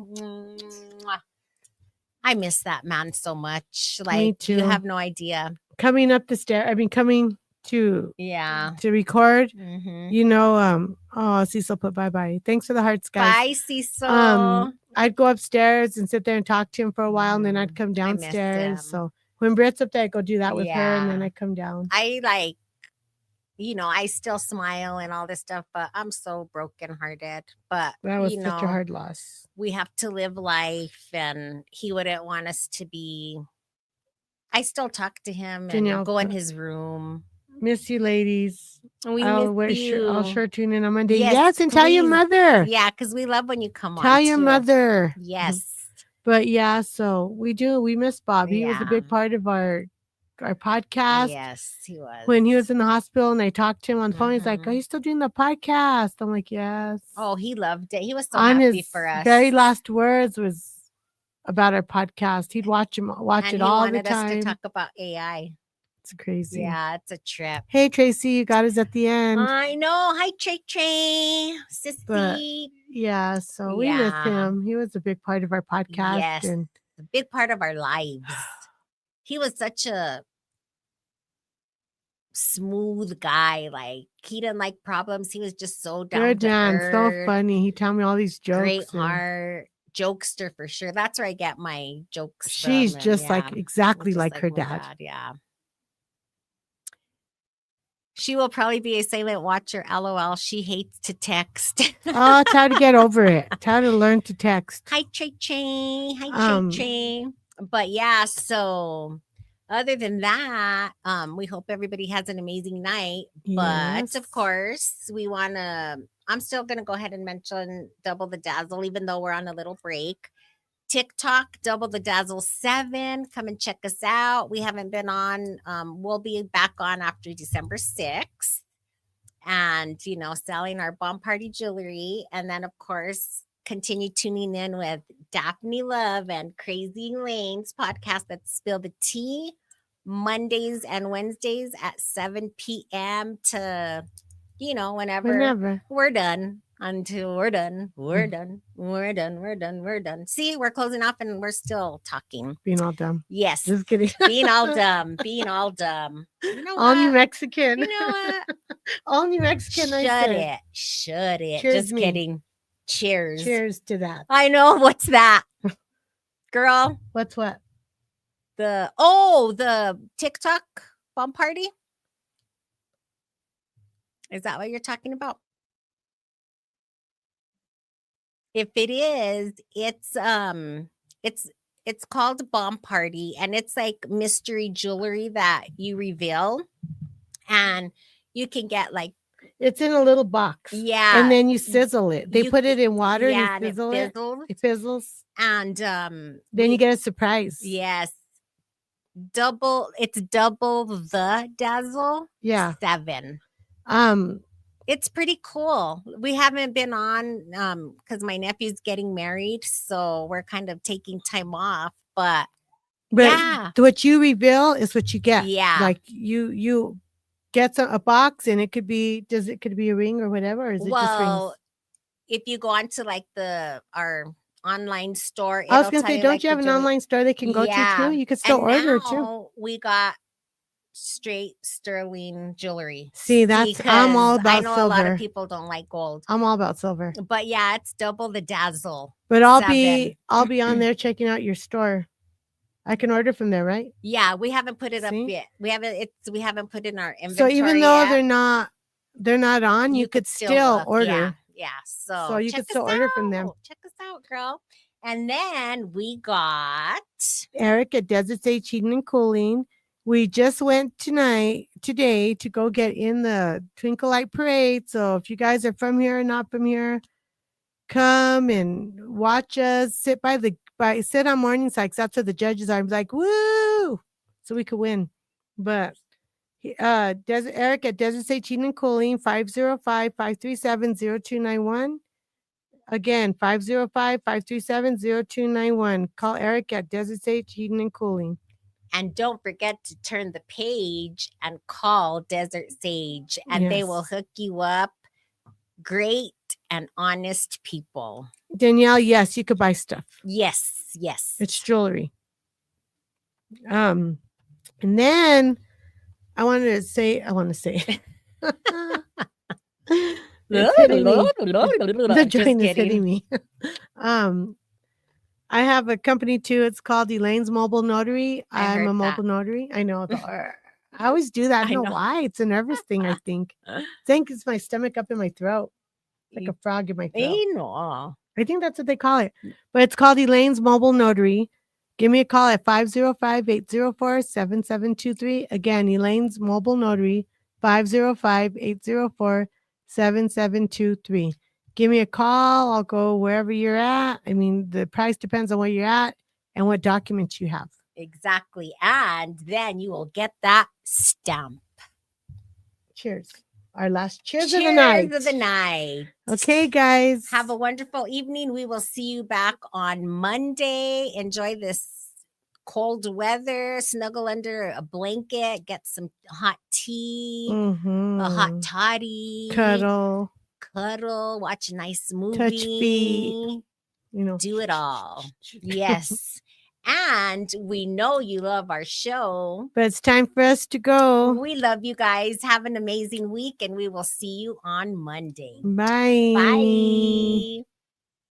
I miss that man so much. Like, me too. You have no idea. Coming up the stair. Coming to record. Mm-hmm. Cecil put bye. Thanks for the hearts, guys. Bye, Cecil. I'd go upstairs and sit there and talk to him for a while, and then I'd come downstairs. So when Britt's up there, I go do that with her, and then I come down. I still smile and all this stuff, but I'm so brokenhearted. But that was such a hard loss. We have to live life, and he wouldn't want us to be. I still talk to him and go in his room. Miss you, ladies. I'll sure tune in on Monday. Yes, and please. Tell your mother. Yeah, because we love when you come on. Tell your mother. Yes. But so we do. We miss Bob. He was a big part of our podcast. Yes, he was. When he was in the hospital and I talked to him on the phone, he's like, "Are you still doing the podcast?" I'm like, "Yes." Oh, he loved it. He was so happy for us. Very last words was about our podcast. He'd watch it all the time. And he wanted us to talk about AI. It's crazy. Yeah, it's a trip. Hey, Tracy, you got us at the end. I know. Hi, Trey. Sissy. But, so we miss him. He was a big part of our podcast. Yes, and a big part of our lives. He was such a smooth guy. Like, he didn't like problems. He was just so down to earth. So funny. He'd tell me all these jokes. Great heart. Jokester for sure. That's where I get my jokes She's from. Just like exactly like her dad. Yeah. She will probably be a silent watcher. LOL. She hates to text. Oh, try to get over it. Try to learn to text. Hi, Trey. But so other than that, we hope everybody has an amazing night. Yes. But of course, I'm still going to go ahead and mention Double the Dazzle, even though we're on a little break. TikTok, Double the Dazzle 7. Come and check us out. We haven't been on. We'll be back on after December 6th. And, selling our bomb party jewelry. And then, of course, continue tuning in with Daphne Love and Crazy Elaine's podcast that's Spill the Tea, Mondays and Wednesdays at 7 p.m. to, whenever we're done. Until we're done. We're done. See, we're closing off and we're still talking. Being all dumb. Yes. Just kidding. Being all dumb. You know all New Mexican. You know what? All New Mexican. Shut it. Cheers. Just kidding. Cheers. Cheers to that. I know. What's that? Girl. What's what? The TikTok bomb party? Is that what you're talking about? If it is, it's called Bomb Party, and it's like mystery jewelry that you reveal, and you can get like it's in a little box. Yeah. And then you sizzle it. They put it in water and you sizzle it. It fizzles. And then you get a surprise. Yes. It's double the dazzle. Yeah. 7. It's pretty cool. We haven't been on because my nephew's getting married, so we're kind of taking time off. But yeah, what you reveal is what you get. yeah. Like you get a box, and it could be could be a ring or whatever, or is it just rings? If you go onto like our online store, I was it'll gonna tell say, you don't like you the have an jewelry. online store they can go to too? You could still And order it too. now we got straight sterling jewelry. See, I'm all Because I about know a silver. lot of people don't like gold. I'm all about silver. But yeah, it's double the dazzle. But I'll be on there checking out your store. I can order from there, right? Yeah, we haven't put it up yet. We haven't put in our So inventory even though yet. they're not on, you could still look. order. Yeah. So you could still order from them. Check us out, girl. And then we got Eric at Desert Stage Heating and Cooling. We just went today to go get in the Twinkle Light Parade. So if you guys are from here or not from here, come and watch us. Sit on Morningside. That's where the judges are. I'm like, woo! So we could win. But Eric at Desert Stage Heating and Cooling, 505-537-0291. Again, 505-537-0291. Call Eric at Desert Stage Heating and Cooling. And don't forget to turn the page and call Desert Sage, and they will hook you up. Great and honest people. Danielle, yes, you could buy stuff. Yes. It's jewelry. And then I want to say. It's hitting me. The joint is hitting me. I have a company too. It's called Elaine's Mobile Notary. I'm a mobile notary. I know. I always do that. I don't know why. It's a nervous thing, I think. I think it's my stomach up in my throat. Like a frog in my throat. I think that's what they call it. But it's called Elaine's Mobile Notary. Give me a call at 505-804-7723. Again, Elaine's Mobile Notary, 505-804-7723. Give me a call. I'll go wherever you're at. I mean, the price depends on where you're at and what documents you have. Exactly. And then you will get that stamp. Cheers. Our last cheers of the night. Okay, guys. Have a wonderful evening. We will see you back on Monday. Enjoy this cold weather. Snuggle under a blanket. Get some hot tea. A hot toddy. Cuddle. Watch a nice movie. Touch feet. Do it all. Yes. And we know you love our show. But it's time for us to go. We love you guys. Have an amazing week, and we will see you on Monday. Bye. Bye.